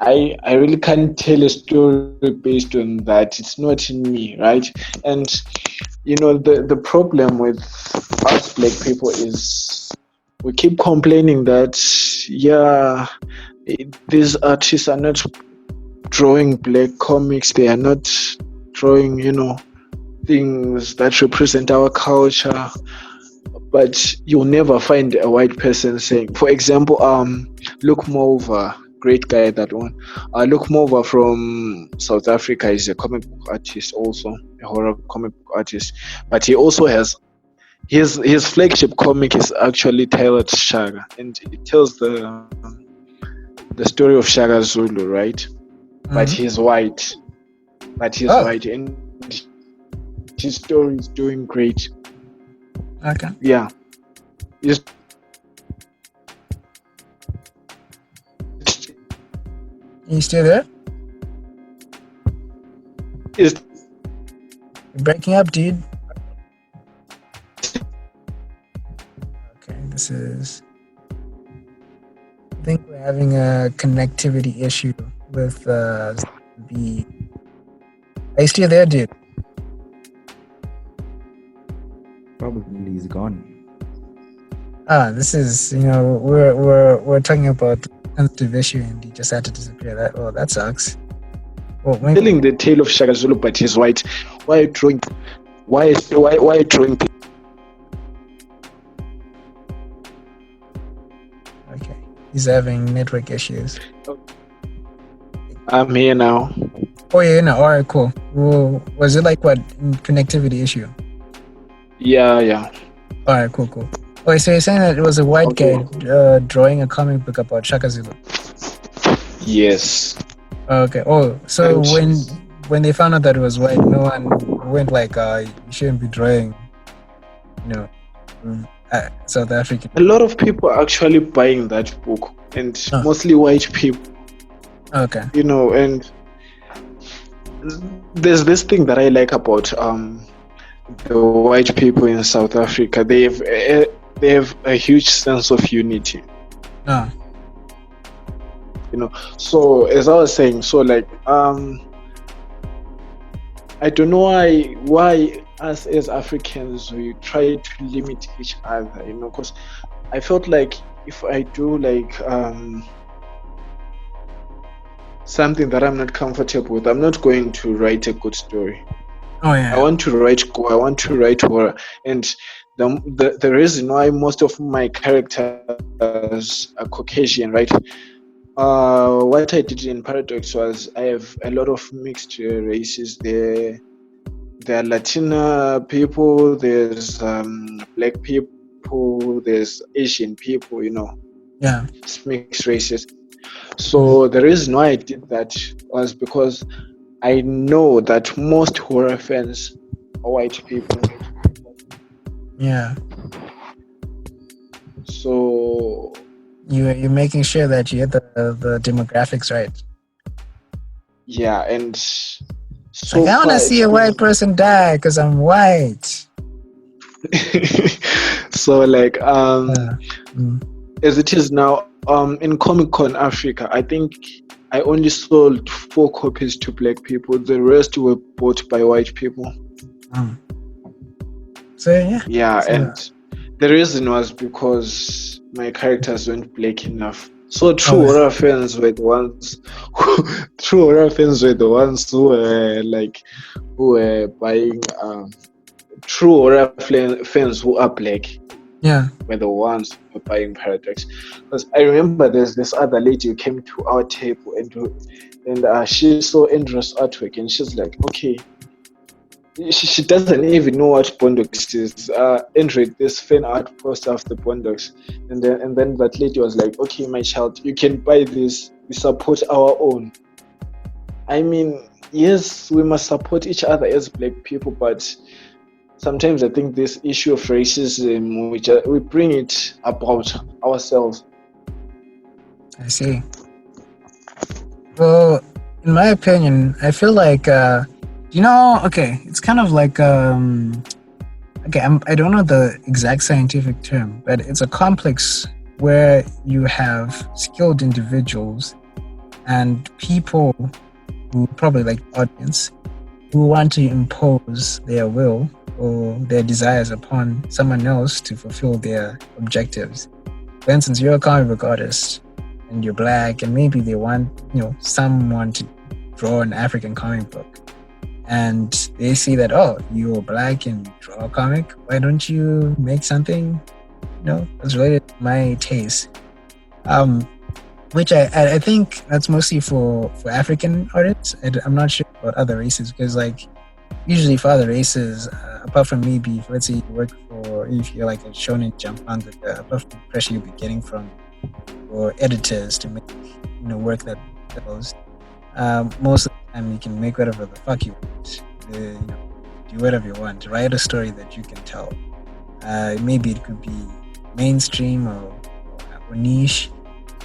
I really can't tell a story based on that. It's not in me, right? And the problem with us black people is we keep complaining that these artists are not drawing black comics. They are not drawing, things that represent our culture. But you'll never find a white person saying, for example, Luke Mover, great guy, that one. Luke Mover from South Africa is a comic book artist, also a horror comic book artist. But he also has his flagship comic is actually titled Shaka, and it tells the story of Shaka Zulu, right? Mm-hmm. But he's white. White, and his story is doing great. Okay. Yeah. You still there? You're breaking up, dude. Okay, this is... I think we're having a connectivity issue with the... Are you still there, dude? Probably he's gone. This is, we're talking about sensitive issue, and he just had to disappear. That sucks. Well, telling the tale of Shaka Zulu, but he's white. Why are you drawing? Why are you drawing? Okay, he's having network issues. I'm here now. Oh yeah, no. All right, cool. Well, was it like what connectivity issue? Yeah. All right, cool. Okay, so you're saying that it was a white guy drawing a comic book about Shaka Zulu? Yes. Okay. Oh, so when they found out that it was white, no one went like, you shouldn't be drawing, South African. A lot of people are actually buying that book, and mostly white people. Okay. And there's this thing that I like about the white people in South Africa. They have a huge sense of unity. So as I was saying, I don't know why us as Africans we try to limit each other, because I felt like if I do something that I'm not comfortable with, I'm not going to write a good story. Oh yeah. I want to write horror, and the reason why most of my characters are Caucasian, right? What I did in Paradox was I have a lot of mixed races. There are Latina people, there's black people, there's Asian people, Yeah. It's mixed races. So the reason why I did that was because I know that most horror fans are white people. Yeah. So you're making sure that you get the demographics right. Yeah, and so I want to see a white person die because I'm white. So as it is now, in Comic Con Africa, I think I only sold 4 copies to black people. The rest were bought by white people. So yeah. Yeah, and the reason was because my characters weren't black enough. So true horror fans were the ones. Who were buying. True horror fans who are black. Yeah. Were the ones who were buying Paradox. Because I remember there's this other lady who came to our table and she saw Andrew's artwork and she's like, okay. She doesn't even know what Bondox is. Andrew, this fan art poster of the Bondox. And then that lady was like, okay, my child, you can buy this. We support our own. I mean, yes, we must support each other as black people, but sometimes I think this issue of racism, we bring it about ourselves. I see. Well, in my opinion, I feel like okay, it's kind of like okay, I don't know the exact scientific term, but it's a complex where you have skilled individuals and people who probably like the audience who want to impose their will or their desires upon someone else to fulfill their objectives. For instance, you're a comic book artist and you're black, and maybe they want, someone to draw an African comic book. And they see that, oh, you're black and you draw a comic. Why don't you make something, that's related to my taste? Which I think that's mostly for African artists. I'm not sure about other races because, like, usually for other races, apart from maybe, let's say you work for, if you're like a shonen jump mangaka, apart from the pressure you'll be getting from your editors to make, work that sells, most of the time you can make whatever the fuck you want. Do whatever you want. Write a story that you can tell. Maybe it could be mainstream or niche,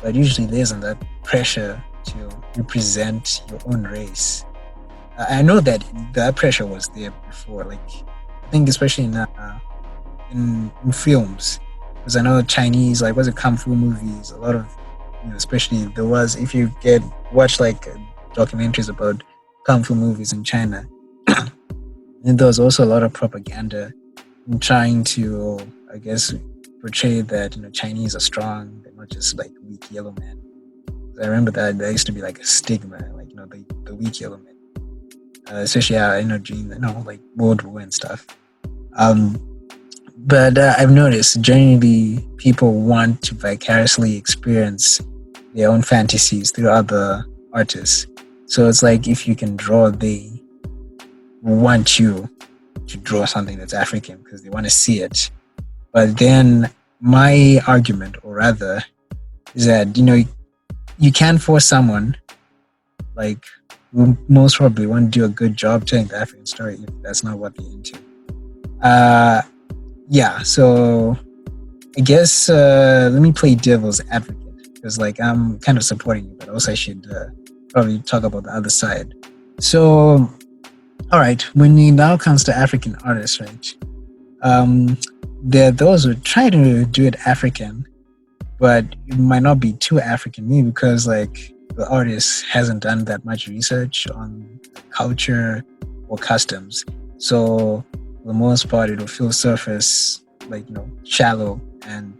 but usually there isn't that pressure to represent your own race. I know that pressure was there before. Like, I think especially in films, because I know Chinese, like, was it kung fu movies? A lot of, especially there was, if you watch like documentaries about kung fu movies in China, and there was also a lot of propaganda in trying to, I guess, portray that Chinese are strong. They're not just like weak yellow men. I remember that there used to be like a stigma, like the weak yellow men. Especially during like World War and stuff. But I've noticed generally people want to vicariously experience their own fantasies through other artists. So it's like if you can draw, they want you to draw something that's African because they want to see it. But then my argument, or rather, is that you can't force someone like who most probably won't do a good job telling the African story if that's not what they're into. So I guess let me play devil's advocate because like I'm kind of supporting you, but also I should probably talk about the other side. So, all right, when it now comes to African artists, right? There are those who try to do it African, but it might not be too African, maybe because like the artist hasn't done that much research on culture or customs. So for the most part, it'll feel surface, like, shallow, and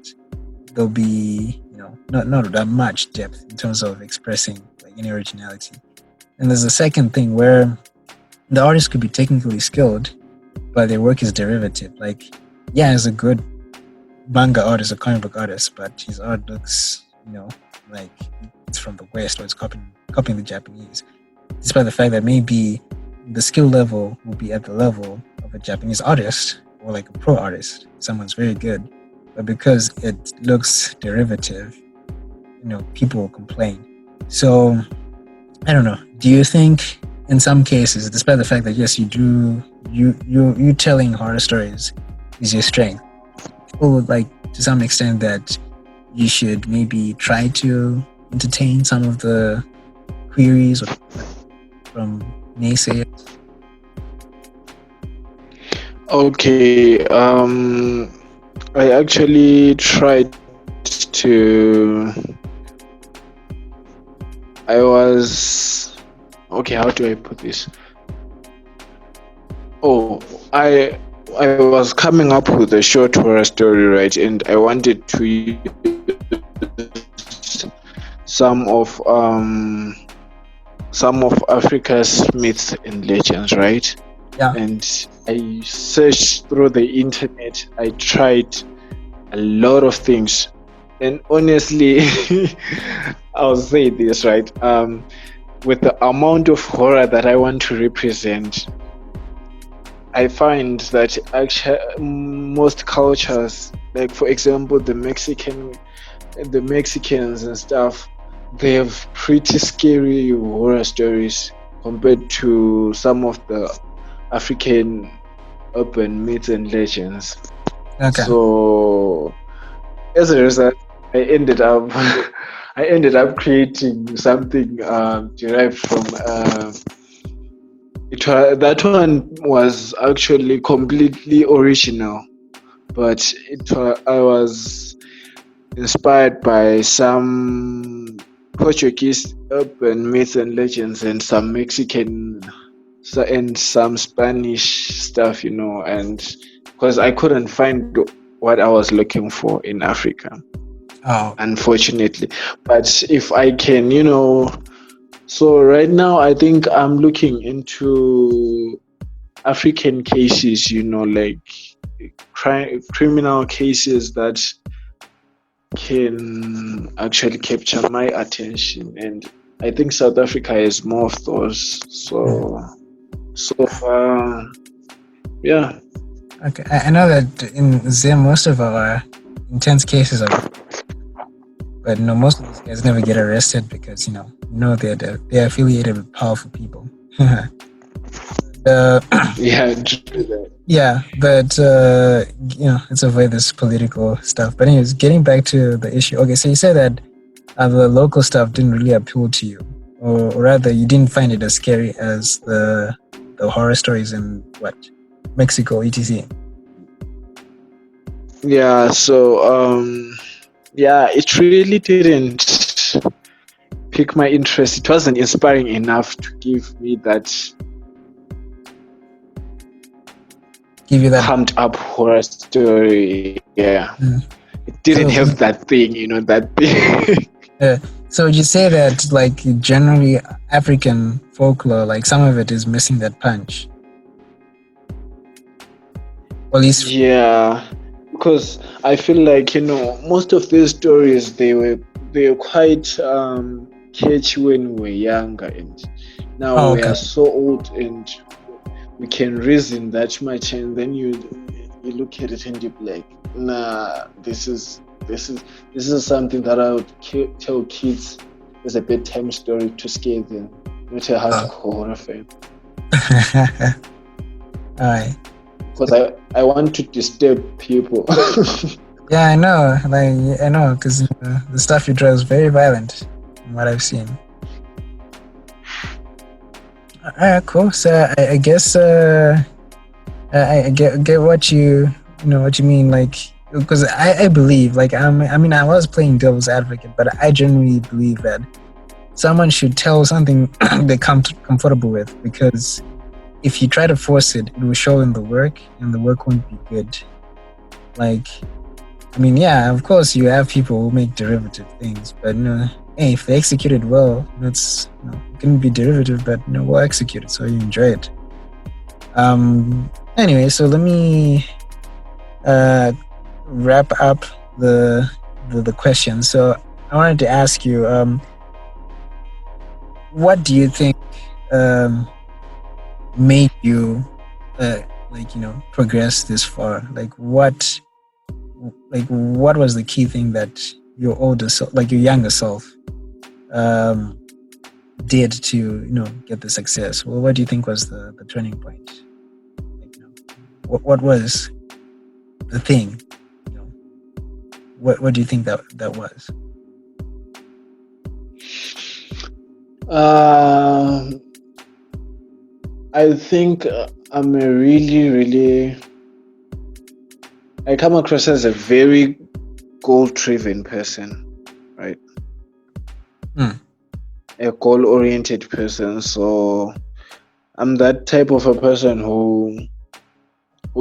there'll be, not that much depth in terms of expressing like any originality. And there's a second thing where the artist could be technically skilled, but their work is derivative. Like, yeah, he's a good manga artist, a comic book artist, but his art looks, like it's from the West, or it's copying the Japanese, despite the fact that maybe the skill level will be at the level of a Japanese artist or like a pro artist. Someone's very good, but because it looks derivative, people will complain. So I don't know. Do you think in some cases, despite the fact that yes, you telling horror stories is your strength, people would like to some extent that you should maybe try to entertain some of the queries from naysayers? Okay, I actually tried to. How do I put this? I was coming up with a short horror story, right? And I wanted to use some of Africa's myths and legends, right? Yeah. And I searched through the internet. I tried a lot of things, and honestly, I'll say this, right? With the amount of horror that I want to represent, I find that actually most cultures, like for example the Mexicans and stuff, they have pretty scary horror stories compared to some of the African urban myths and legends. Okay. So as a result, I ended up I ended up creating something derived from that one was actually completely original, but I was inspired by some Portuguese urban myths and legends and some Mexican and some Spanish stuff, and because I couldn't find what I was looking for in Africa, unfortunately. But if I can, so right now I think I'm looking into African cases, like criminal cases that can actually capture my attention, and I think South Africa has more of those. So far, yeah. Okay, I know that in Zim, most of our intense cases are, but most of these guys never get arrested because they're affiliated with powerful people. Yeah, yeah, but let's avoid this political stuff. But anyways, getting back to the issue. Okay, so you said that the local stuff didn't really appeal to you, or rather, you didn't find it as scary as the horror stories in Mexico, etc. Yeah. So it really didn't pique my interest. It wasn't inspiring enough to give me that. Give you that pumped up horror story. Yeah. It didn't have that thing, that thing. So would you say that generally African folklore, some of it is missing that punch? Or at least because I feel like most of these stories they were quite catchy when we were younger, and now we are so old and we can reason that much, and then you look at it and you're like, nah, this is something that I would tell kids as a bedtime story to scare them, not a hardcore horror fan. Alright. Because I want to disturb people. Yeah, I know. I know, because the stuff you draw is very violent, from what I've seen. Alright, cool. So I guess I get what you mean. Because I believe, I was playing devil's advocate, but I genuinely believe that someone should tell something they're comfortable with, because if you try to force it, it will show in the work, and the work won't be good. Of course you have people who make derivative things, but hey, if they execute it well, it's it can be derivative, but we'll execute it so you enjoy it. Anyway, so let me wrap up the question. So I wanted to ask you, what do you think made you progress this far? What was the key thing that your older self, your younger self, did to get the success? Well, what do you think was the turning point? What was the thing? What do you think that was? I think I'm a really I come across as a very goal-driven person, right? A goal-oriented person. So I'm that type of a person who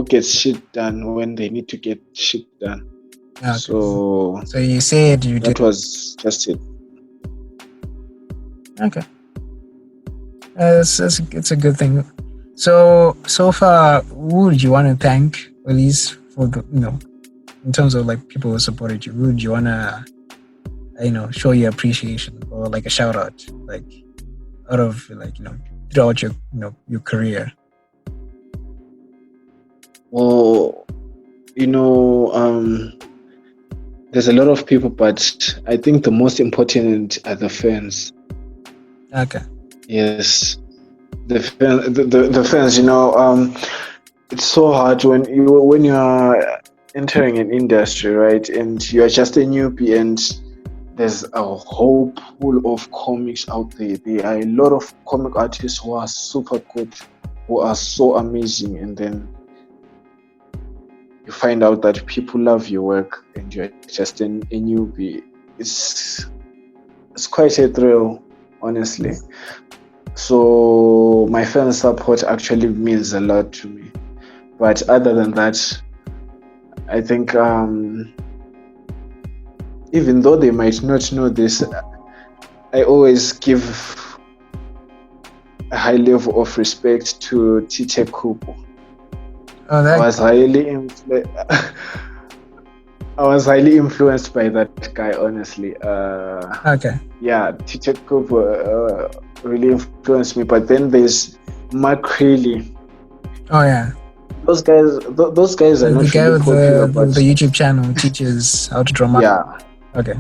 gets shit done when they need to get shit done. Okay. So you said you did. That was just it. Okay. It's a good thing. So far, who would you want to thank, at least for the in terms of people who supported you? Who would you want to show your appreciation, or a shout out, out of throughout your career? Well, there's a lot of people, but I think the most important are the fans. Okay. Yes, the fans. It's so hard when you are entering an industry, right? And you are just a newbie, and there's a whole pool of comics out there. There are a lot of comic artists who are super good, who are so amazing, and then you find out that people love your work and you're just a newbie. It's quite a thrill, honestly. So my fan support actually means a lot to me. But other than that, I think even though they might not know this, I always give a high level of respect to T.S Kupo. Oh, I was highly influenced by that guy, honestly. okay. Yeah, T.S Kupo really influenced me. But then there's Mark Reilly. Oh yeah. Those guys are The not guy really with popular, the YouTube channel who teaches how to draw manga. Yeah. Okay.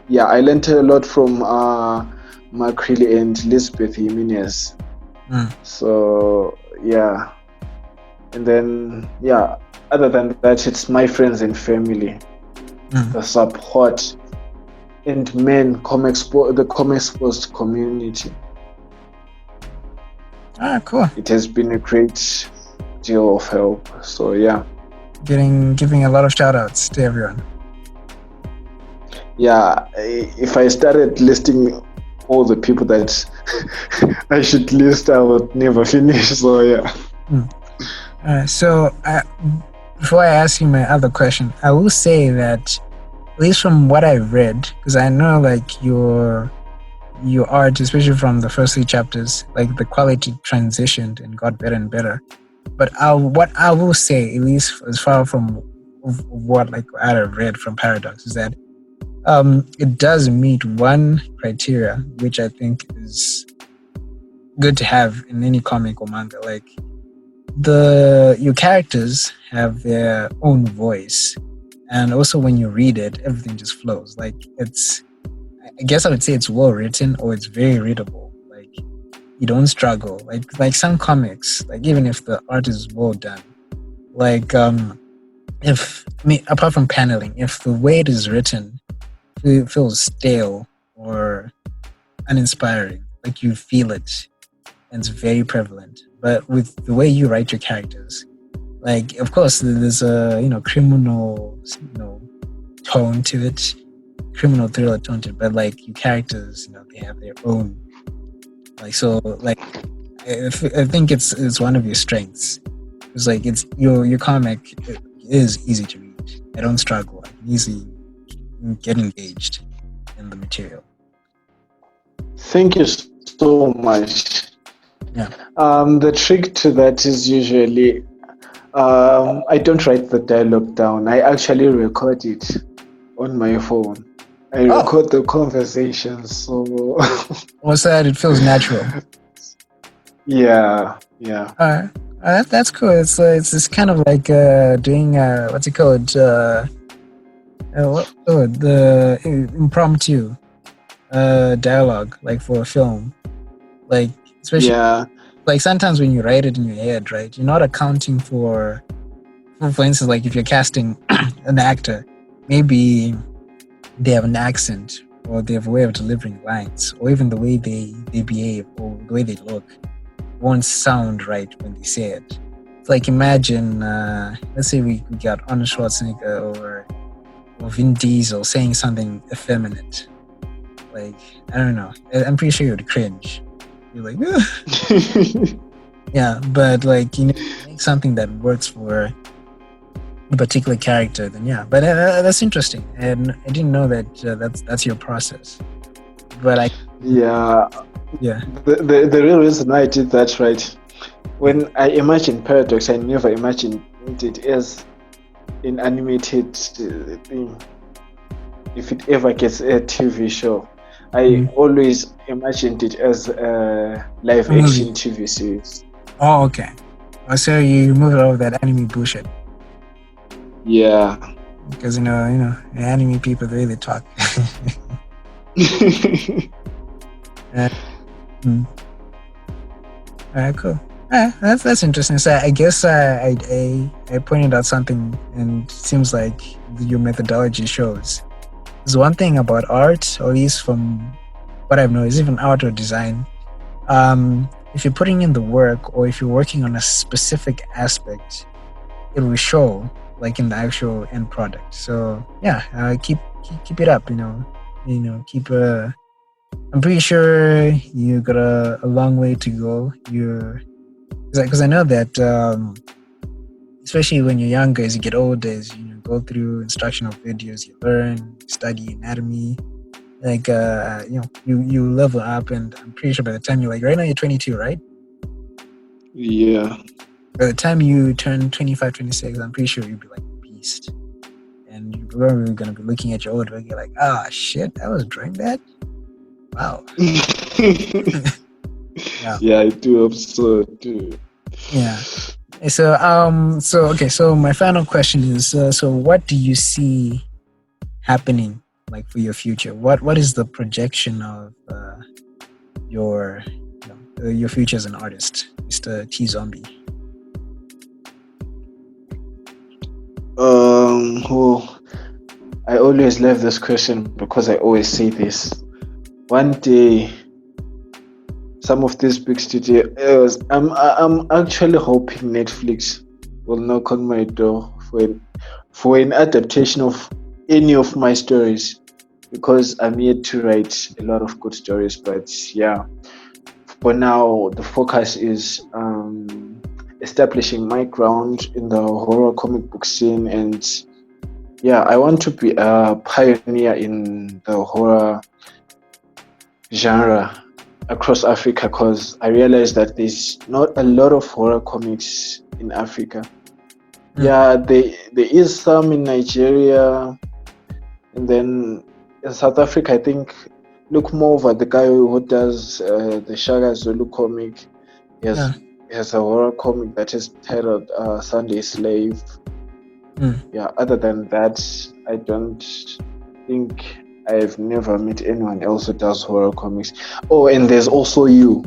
Yeah, I learned a lot from Mark Reilly and Lisbeth Jimenez. So yeah, and then yeah, other than that, it's my friends and family, the support, and the comics post community. Cool. It has been a great deal of help. So yeah, Giving a lot of shout outs to everyone. Yeah, if I started listing all the people that I should list, I would never finish. So yeah. So before I ask you my other question, I will say that at least from what I've read, because I know like your art, especially from the first 3 chapters, like the quality transitioned and got better and better. But what I will say, at least as far from what like I've read from Paradox, is that it does meet one criteria, which I think is good to have in any comic or manga. Like your characters have their own voice, and also when you read it, everything just flows. Like I guess I would say it's well written or it's very readable. Like you don't struggle. Like some comics, like even if the art is well done, like apart from paneling, if the way it is written feels stale or uninspiring, like you feel it and it's very prevalent. But with the way you write your characters, like of course there's a criminal tone to it, criminal thriller tone to it, but like your characters, they have their own, like, so like I think it's one of your strengths. It's like it's your comic is easy to read. I don't struggle. I can easily get engaged in the material. Thank you so much. Yeah. The trick to that is usually I don't write the dialogue down. I actually record it on my phone. I record the conversations, so what's that? It feels natural. Yeah. That's cool. It's this kind of like doing what's it called? The impromptu dialogue, like for a film, like especially like sometimes when you write it in your head, right? You're not accounting for instance, like if you're casting an actor, maybe they have an accent or they have a way of delivering lines, or even the way they behave or the way they look won't sound right when they say it. It's like imagine, let's say we got Arnold Schwarzenegger or Vin Diesel saying something effeminate. Like, I don't know. I'm pretty sure you'd cringe. You're like, yeah, but like, make something that works for a particular character, then yeah. But that's interesting. And I didn't know that that's your process. But yeah. The real reason why I did that, right? When I imagined Paradox, I never imagined it as an animated thing. If it ever gets a TV show, I always imagined it as a live action TV series. Oh, okay. So you move out of that anime bullshit. Yeah. Because anime people, the way they talk. Alright, cool. That's interesting. So I guess I pointed out something, and it seems like your methodology shows. there's one thing about art, or at least from what I've noticed, even art or design. If you're putting in the work, or if you're working on a specific aspect, it will show, like in the actual end product. So yeah, keep it up. Keep. I'm pretty sure you got a long way to go. Because I know that, especially when you're younger, as you get older, as you go through instructional videos, you learn, study anatomy, like you level up, and I'm pretty sure by the time you're like, right now you're 22, right? Yeah. By the time you turn 25, 26, I'm pretty sure you'll be like a beast, and you're gonna be looking at your old work, you're like, ah, shit, I was drawing that. Wow. Yeah, I do hope so too. Yeah. So okay. So my final question is: so what do you see happening, like, for your future? What is the projection of your your future as an artist, Mr. T Zombie? Oh, I always love this question because I always say this. One day, some of these big studios, I'm actually hoping Netflix will knock on my door for an adaptation of any of my stories, because I'm yet to write a lot of good stories. But yeah, for now, the focus is establishing my ground in the horror comic book scene, and yeah, I want to be a pioneer in the horror genre across Africa, because I realized that there's not a lot of horror comics in Africa. Yeah, there is some in Nigeria, and then in South Africa, I think Luke Mova, the guy who does the Shaka Zulu comic, he has a horror comic that is titled Sunday Slave. Yeah, other than that, I don't think I've never met anyone else who does horror comics. Oh, and there's also you.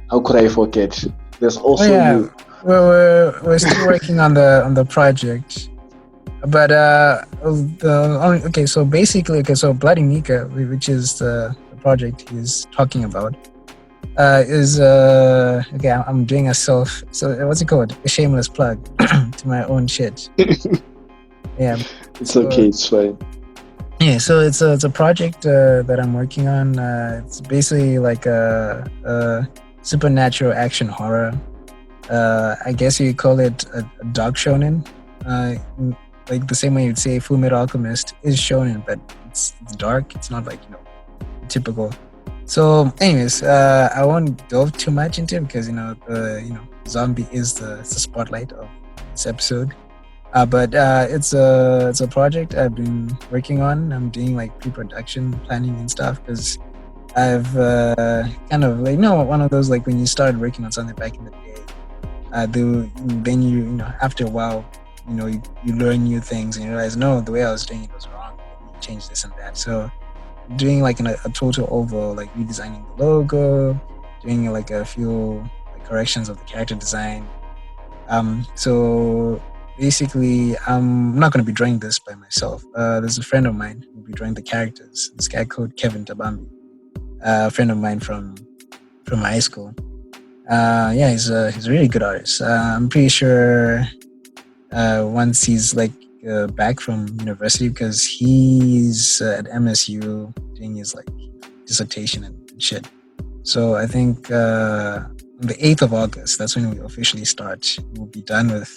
How could I forget? There's also you. Well, we're still working on the project, but so basically, so Bloody Mika, which is the project he's talking about, is okay. I'm doing a what's it called? A shameless plug to my own shit. Yeah, it's okay. It's fine. Yeah, so it's a project that I'm working on. It's basically like a supernatural action horror. I guess you call it a dark shonen. Like the same way you'd say Fullmetal Alchemist is shonen, but it's dark. It's not like typical. So, anyways, I won't delve too much into it because Zombie is the spotlight of this episode. But it's a project I've been working on. I'm doing like pre-production planning and stuff because I've kind of like one of those, like when you started working on something back in the day, then you after a while you learn new things and you realize the way I was doing it was wrong. You change this and that. So doing like a total overhaul, like redesigning the logo, doing like a few corrections of the character design. So basically, I'm not going to be drawing this by myself. There's a friend of mine who will be drawing the characters. This guy called Kevin Tabambi, a friend of mine from high school. He's a really good artist. I'm pretty sure once he's back from university, because he's at MSU doing his dissertation and shit. So I think on the 8th of August, that's when we officially start. We'll be done with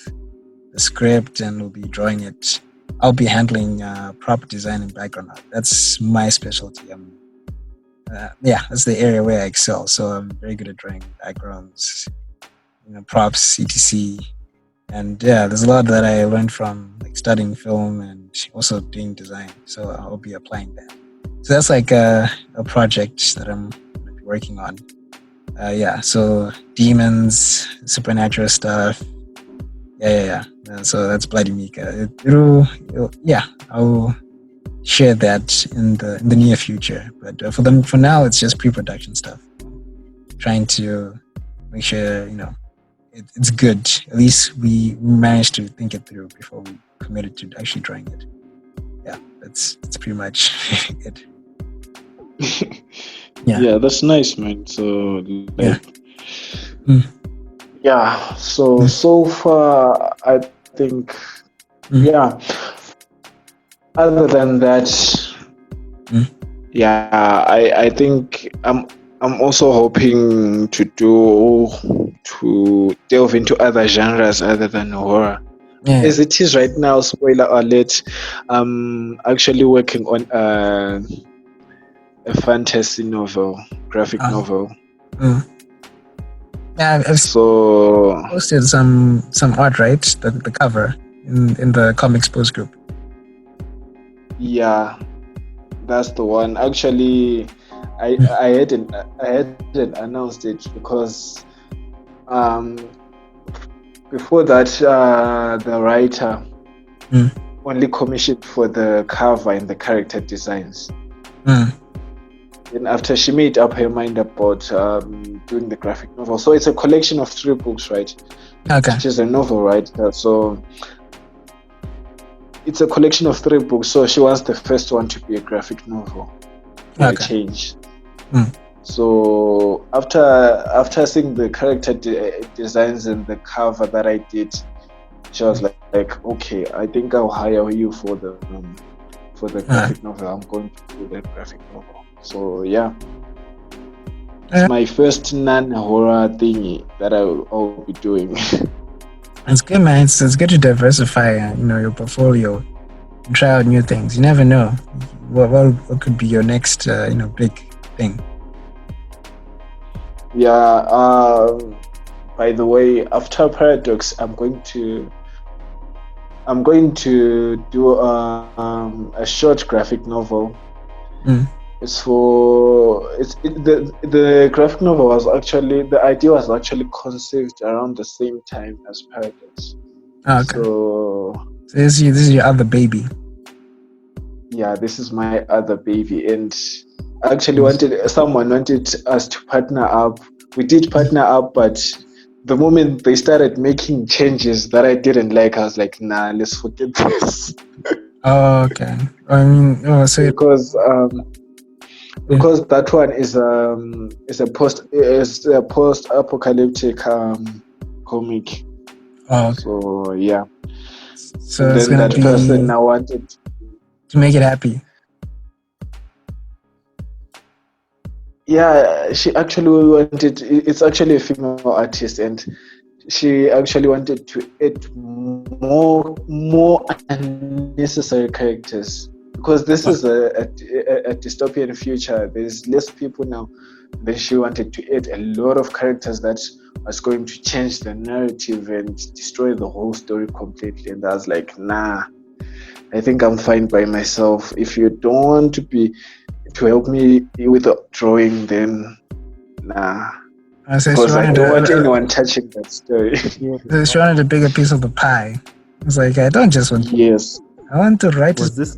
the script and we'll be drawing it. I'll be handling prop design and background art. That's my specialty. That's the area where I excel. So I'm very good at drawing backgrounds, props, etc. And there's a lot that I learned from studying film and also doing design. So I'll be applying that. So that's like a project that I'm going to be working on. So demons, supernatural stuff. So that's Bloody Mika. I'll share that in the near future. But for now, it's just pre-production stuff. Trying to make sure it's good. At least we managed to think it through before we committed to actually drawing it. that's pretty much it. Yeah. Yeah, that's nice, man. So Yeah. yeah. So far, I think, yeah. Other than that, yeah, I think I'm also hoping to delve into other genres other than horror. Yeah. As it is right now, spoiler alert, I'm actually working on a fantasy novel, graphic novel. Yeah, I've So posted some art, right? The cover in the comics post group. yeah, that's the one. Actually, I hadn't announced it because before that the writer only commissioned for the cover and the character designs. And after she made up her mind about doing the graphic novel, so it's a collection of 3 books, right? Okay. She's a novel writer, so it's a collection of 3 books. So she wants the first one to be a graphic novel. A change. So after seeing the character designs and the cover that I did, she was like, okay, I think I'll hire you for the graphic novel. I'm going to do the graphic novel. So yeah, it's my first non-horror thingy that I'll be doing. It's good, man. It's good to diversify, your portfolio, and try out new things. You never know what could be your next, big thing. Yeah. By the way, after Paradox, I'm going to do a short graphic novel. The graphic novel was actually, the idea was actually conceived around the same time as Paradox. Okay. So this is your other baby. Yeah, this is my other baby, and actually someone wanted us to partner up. We did partner up, but the moment they started making changes that I didn't like, I was like, nah, let's forget this. Oh, okay. I mean, because that one is a post-apocalyptic comic. Oh, okay. So yeah. So then that person now wanted to make it happy. Yeah, she actually wanted. It's actually a female artist, and she actually wanted to add more unnecessary characters, because this is a dystopian future. There's less people now. Then she wanted to add a lot of characters that was going to change the narrative and destroy the whole story completely. And I was like, nah, I think I'm fine by myself. If you don't want to help me with the drawing, then nah. Because I don't want anyone touching that story. She wanted a bigger piece of the pie. It's like, I don't just want. Yes. I want to write. Was this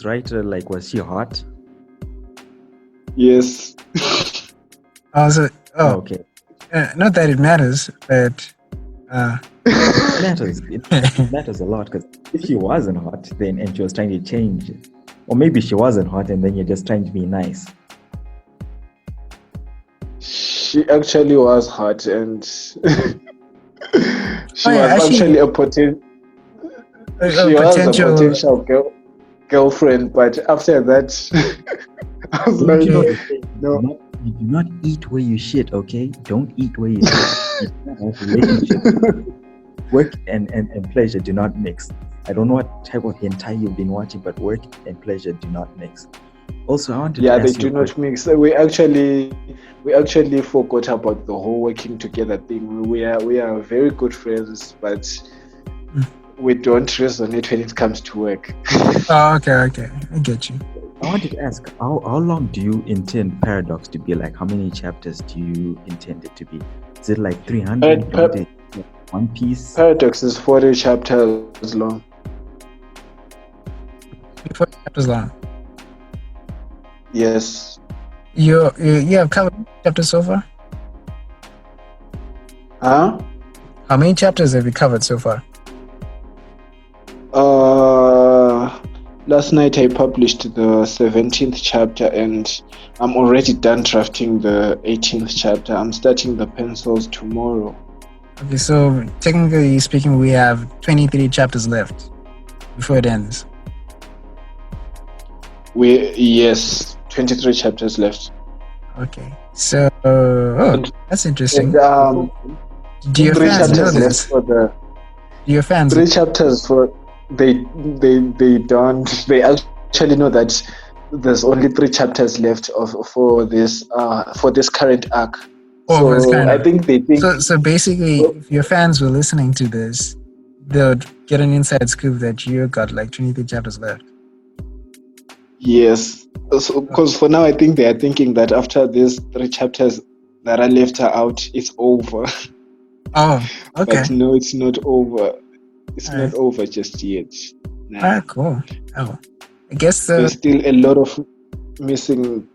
writer, like, was she hot? Yes. Okay. Not that it matters, but it matters. It matters a lot, because if she wasn't hot, then and she was trying to change it, or maybe she wasn't hot and then you're just trying to be nice. She actually was hot, and she was actually a potential girlfriend. But after that, I was like, no. You do not eat where you shit, okay? Don't eat where you shit. Relationship. Work and pleasure do not mix. I don't know what type of hentai you've been watching, but work and pleasure do not mix. Also, I wanted to ask they do not mix. We actually forgot about the whole working together thing. We are very good friends, but we don't resonate when it comes to work. Oh, okay, I get you. I wanted to ask, how long do you intend Paradox to be? Like, how many chapters do you intend it to be? Is it like 300? One piece? Paradox is 40 chapters long. 40 chapters long? Yes. You have covered chapters so far? Huh? How many chapters have you covered so far? last night I published the 17th chapter, and I'm already done drafting the 18th chapter. I'm starting the pencils tomorrow. Okay, so technically speaking, we have 23 chapters left before it ends. Yes, 23 chapters left. Okay, so that's interesting. And, do your three fans know chapters left this? for the Do your fans? 3 chapters for they don't. They actually know that there's only 3 chapters left for this current arc. Oh, So I think they think. So basically, if your fans were listening to this, they'll get an inside scoop that you got like 23 chapters left. Yes, because for now I think they are thinking that after these 3 chapters that are left are out, it's over. Oh, okay. But no, it's not over. It's not over just yet. Nah. Alright, cool. Oh, I guess there's still a lot of missing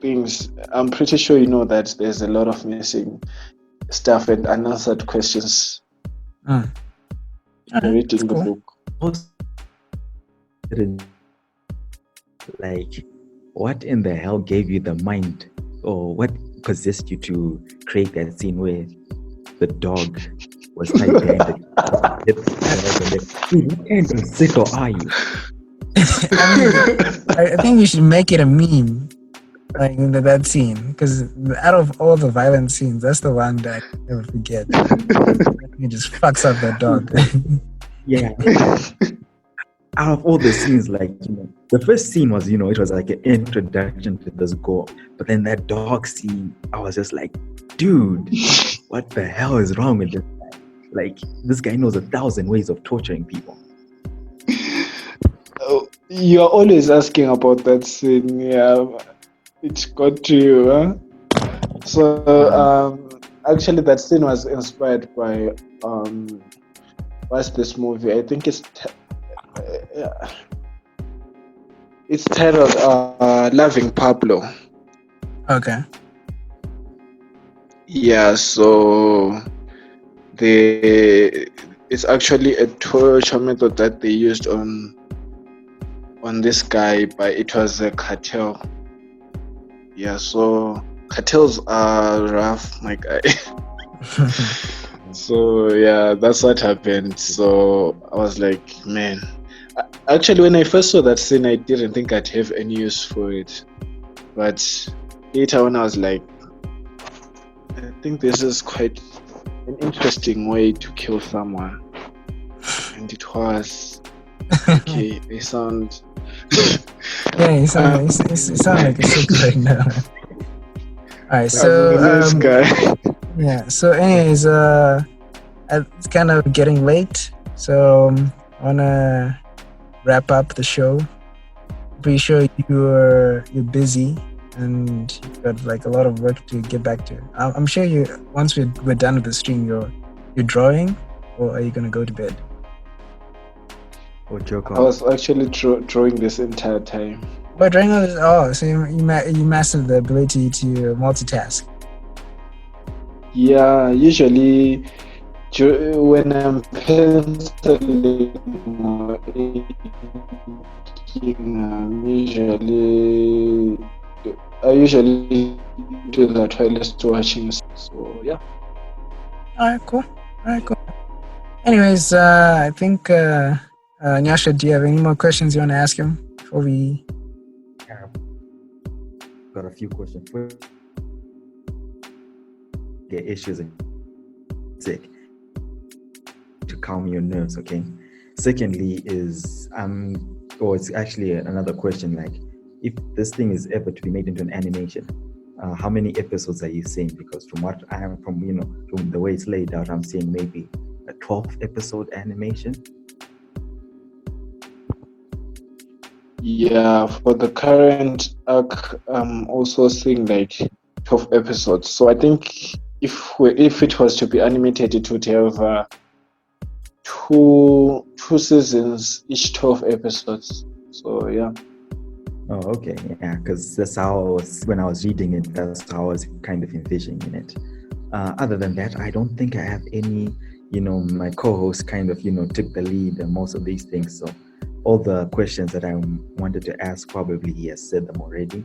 things. I'm pretty sure you know that there's a lot of missing stuff and unanswered questions. Reading the book. Like, what in the hell gave you the mind, or what possessed you to create that scene where the dog was tied behind the what kind of sicko are you? I think you should make it a meme, like that scene, because out of all the violent scenes, that's the one that I never forget. He just fucks up that dog. Yeah. Out of all the scenes, like, the first scene was, it was like an introduction to this gore. But then that dog scene, I was just like, dude, what the hell is wrong with this guy? Like, this guy knows 1,000 ways of torturing people. Oh, you're always asking about that scene. Yeah, it got to you, huh? So, actually, that scene was inspired by, what's this movie? I think it's titled Loving Pablo. Okay. Yeah, so it's actually a torture method that they used on this guy, but it was a cartel. Yeah, so cartels are rough, my guy. So yeah, that's what happened. So I was like, man. Actually, when I first saw that scene, I didn't think I'd have any use for it. But later on, I was like, I think this is quite an interesting way to kill someone. And it was. Okay, they sound. Yeah, you sound like a sick right now. Alright, so. This guy. Yeah, so, anyways, it's kind of getting late. So, I want to wrap up the show. Pretty sure you're busy and you've got like a lot of work to get back to. I'm sure once we're done with the stream, you're drawing, or are you gonna go to bed? Or joke I was actually drawing this entire time. But drawing all this, so you mastered the ability to multitask. Yeah, usually when I'm penciling or inking, I usually do that while watching. So yeah. Alright, cool. Anyways, I think Nyasha, do you have any more questions you want to ask him before we? Got a few questions. Get issues and sick to calm your nerves, okay? Secondly is it's actually another question, like, if this thing is ever to be made into an animation, how many episodes are you seeing? Because from the way it's laid out, I'm seeing maybe a 12 episode animation. Yeah, for the current arc, I'm also seeing like 12 episodes. So I think if it was to be animated, it would have two seasons, each 12 episodes. So yeah. Oh, okay, yeah, because that's how when I was reading it, that's how I was kind of envisioning it. Other than that, I don't think I have any, my co-host kind of, took the lead in most of these things. So all the questions that I wanted to ask, probably he has said them already.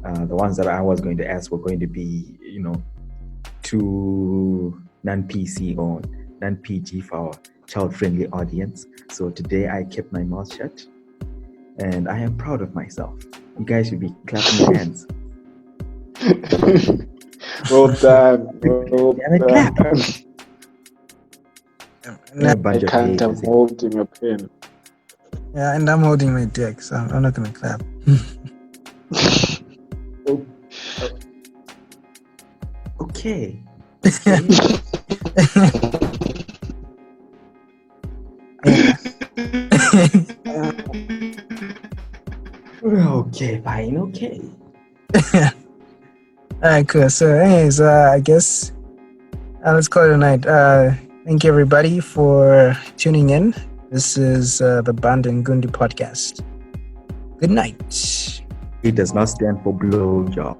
The ones that I was going to ask were going to be, too non-PC or non-PG for our child-friendly audience. So today I kept my mouth shut, and I am proud of myself. You guys should be clapping your hands. Well done. Well Damn it, clap. done. You're a bunch I of can't. I'm haters. holding a pen. Yeah, and I'm holding my dick, so I'm not gonna clap. Okay. Okay, fine. Okay. All right, cool. So, anyways, I guess let's call it a night. Thank you, everybody, for tuning in. This is the Banda Ngundu podcast. Good night. It does not stand for blowjob.